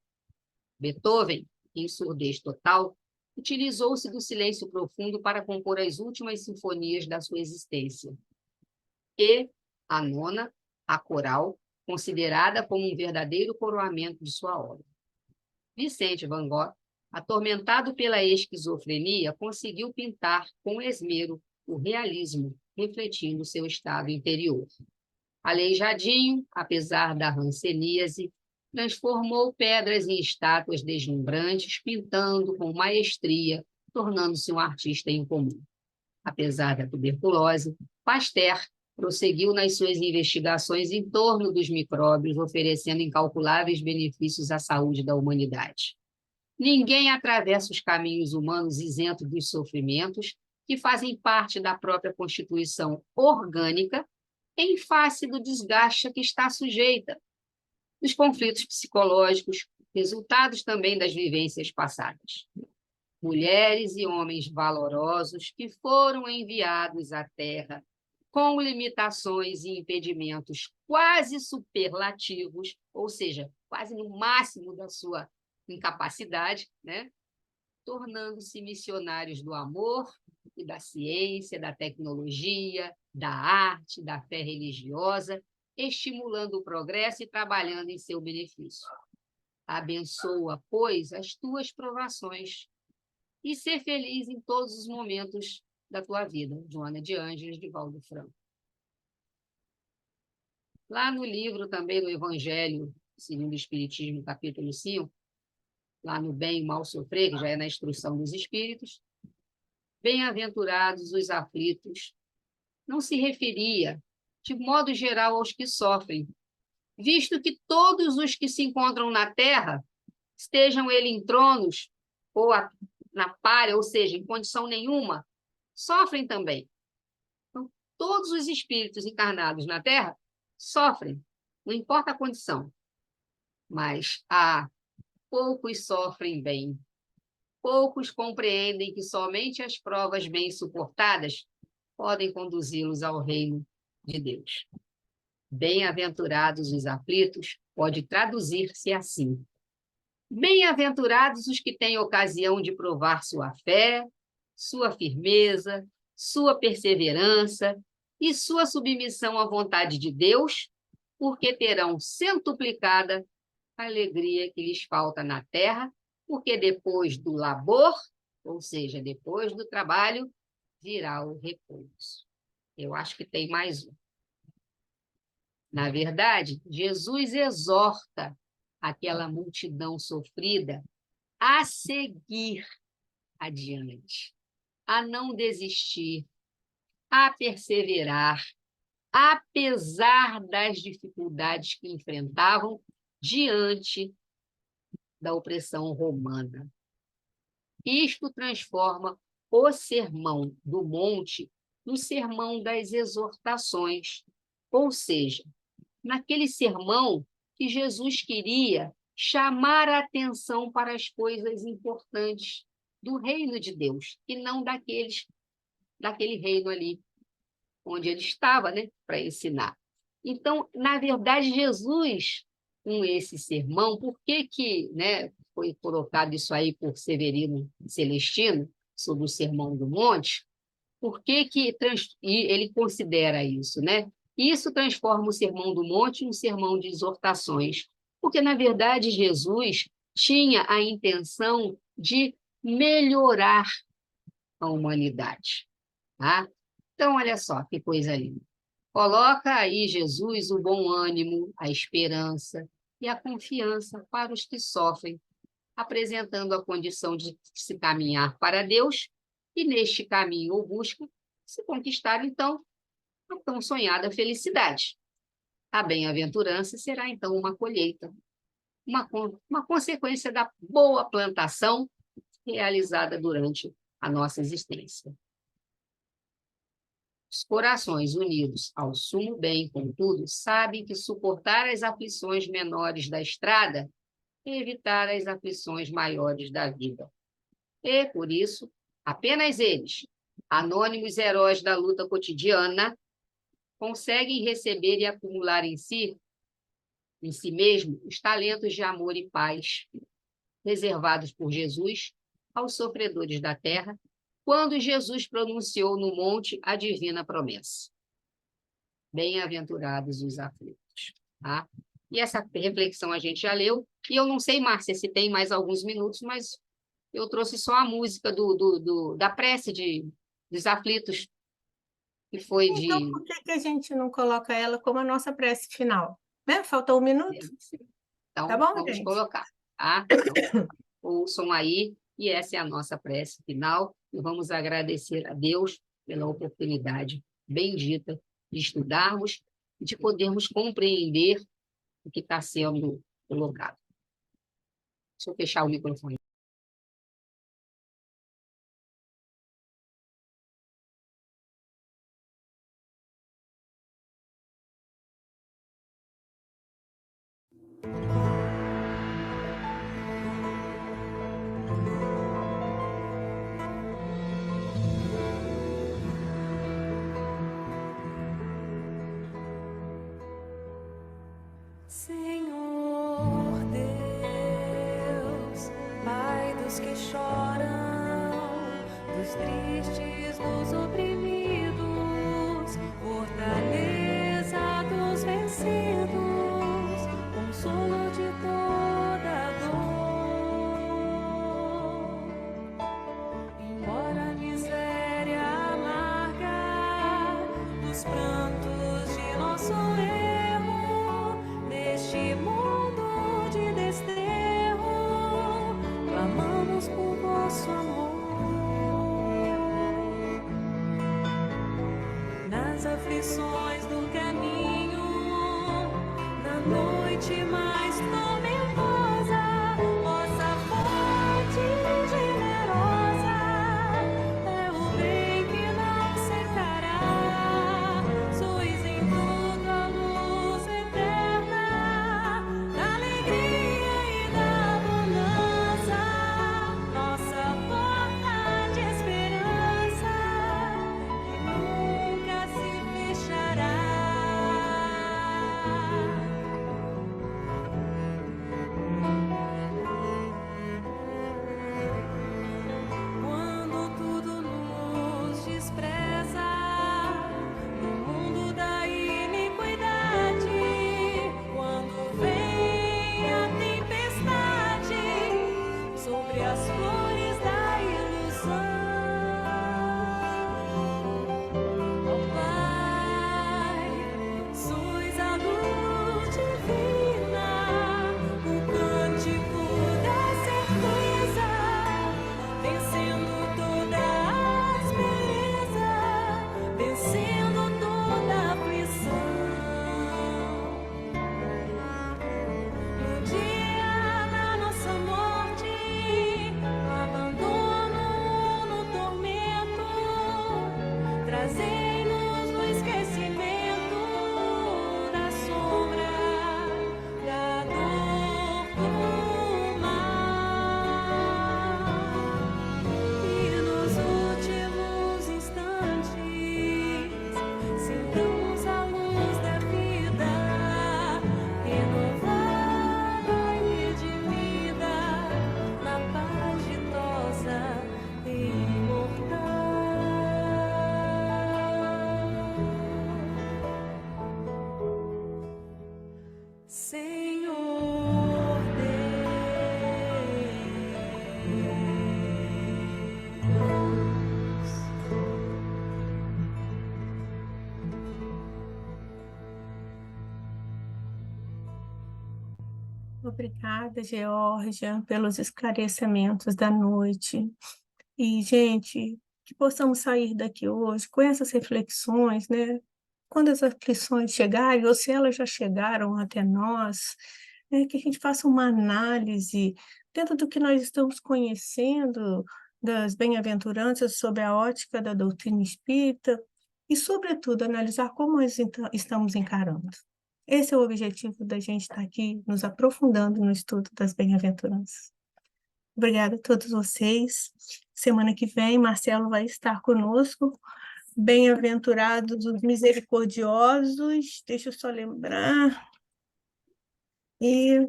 Beethoven, em surdez total, utilizou-se do silêncio profundo para compor as últimas sinfonias da sua existência. E a nona, a coral, considerada como um verdadeiro coroamento de sua obra. Vicente Van Gogh, atormentado pela esquizofrenia, conseguiu pintar com esmero o realismo, refletindo seu estado interior. Aleijadinho, apesar da hanseníase, transformou pedras em estátuas deslumbrantes, pintando com maestria, tornando-se um artista incomum. Apesar da tuberculose, Pasteur prosseguiu nas suas investigações em torno dos micróbios, oferecendo incalculáveis benefícios à saúde da humanidade. Ninguém atravessa os caminhos humanos isentos dos sofrimentos, que fazem parte da própria constituição orgânica em face do desgaste a que está sujeita, dos conflitos psicológicos, resultados também das vivências passadas. Mulheres e homens valorosos que foram enviados à Terra com limitações e impedimentos quase superlativos, ou seja, quase no máximo da sua incapacidade, né? Tornando-se missionários do amor e da ciência, da tecnologia, da arte, da fé religiosa, estimulando o progresso e trabalhando em seu benefício. Abençoa, pois, as tuas provações e ser feliz em todos os momentos da tua vida. Joana de Ângeles, de Valdo Franco. Lá no livro também, no Evangelho, segundo o Espiritismo, capítulo 5, lá no Bem e Mal Sofrer, que já é na Instrução dos Espíritos, bem-aventurados os aflitos, não se referia, de modo geral, aos que sofrem, visto que todos os que se encontram na Terra, estejam eles em tronos ou na palha, ou seja, em condição nenhuma, sofrem também. Então, todos os espíritos encarnados na Terra sofrem, não importa a condição, mas poucos sofrem bem. Poucos compreendem que somente as provas bem suportadas podem conduzi-los ao reino de Deus. Bem-aventurados os aflitos pode traduzir-se assim: bem-aventurados os que têm ocasião de provar sua fé, sua firmeza, sua perseverança e sua submissão à vontade de Deus, porque terão centuplicada a alegria que lhes falta na terra, porque depois do labor, ou seja, depois do trabalho, virá o repouso. Eu acho que tem mais um. Na verdade, Jesus exorta aquela multidão sofrida a seguir adiante, a não desistir, a perseverar, apesar das dificuldades que enfrentavam diante da opressão romana. Isto transforma o Sermão do Monte no Sermão das Exortações, ou seja, naquele sermão que Jesus queria chamar a atenção para as coisas importantes do reino de Deus, e não daquele reino ali onde ele estava, né, para ensinar. Então, na verdade, Jesus, com esse sermão, por que, né, foi colocado isso aí por Severino Celestino, sobre o Sermão do Monte? Por que ele considera isso, né? Isso transforma o Sermão do Monte em um sermão de exortações, porque, na verdade, Jesus tinha a intenção de melhorar a humanidade. Tá? Então, olha só que coisa linda. Coloca aí, Jesus, o bom ânimo, a esperança e a confiança para os que sofrem, apresentando a condição de se caminhar para Deus e, neste caminho ou busca, se conquistar, então, a tão sonhada felicidade. A bem-aventurança será, então, uma colheita, uma consequência da boa plantação realizada durante a nossa existência. Os corações unidos ao sumo bem, contudo, sabem que suportar as aflições menores da estrada é evitar as aflições maiores da vida. E, por isso, apenas eles, anônimos heróis da luta cotidiana, conseguem receber e acumular em si mesmo, os talentos de amor e paz reservados por Jesus aos sofredores da terra, quando Jesus pronunciou no monte a divina promessa. Bem-aventurados os aflitos. Tá? E essa reflexão a gente já leu, e eu não sei, Márcia, se tem mais alguns minutos, mas eu trouxe só a música da prece dos aflitos, que foi de... Então, por que a gente não coloca ela como a nossa prece final? Né? Faltou um minuto? Então, Tá bom, vamos gente? colocar. Tá? Então, ouçam aí, e essa é a nossa prece final, e vamos agradecer a Deus pela oportunidade bendita de estudarmos e de podermos compreender o que está sendo colocado. Deixa eu fechar o microfone. Amamos por vosso amor. Nas aflições do caminho, na noite mais tormentosa, vossa fonte generosa é o bem que não secará. Sois em tudo a luz eterna, da alegria e da bonança, nossa porta de esperança, que nunca se fechará. Quando tudo nos despreza, no mundo da iniquidade, quando vem a tempestade sobre as flores da ilusão, ó Pai, sois a luz divina, o cântico da certeza, vencendo toda a aspereza, vencendo toda a aflição. No dia da nossa morte, no abandono, no tormento, trazei-nos no esquecimento da sombra, da dor do mal. E nos últimos instantes, sintamos a luz da vida, renovada e redimida, na paz ditosa e imortal. Senhor Deus. Obrigada, Geórgia, pelos esclarecimentos da noite. E, gente, que possamos sair daqui hoje com essas reflexões, né? Quando as aflições chegarem, ou se elas já chegaram até nós, né, que a gente faça uma análise dentro do que nós estamos conhecendo das bem-aventuranças sob a ótica da doutrina espírita e, sobretudo, analisar como nós estamos encarando. Esse é o objetivo da gente estar aqui nos aprofundando no estudo das bem-aventuranças. Obrigada a todos vocês. Semana que vem, Marcelo vai estar conosco. Bem-aventurados os misericordiosos. Deixa eu só lembrar. E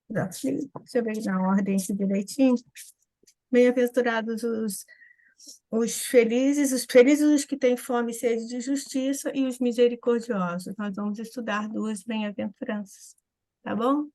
deixa eu ver na ordem aqui direitinho. Bem-aventurados os felizes os que têm fome e sede de justiça, e os misericordiosos. Nós vamos estudar duas bem-aventuranças, tá bom?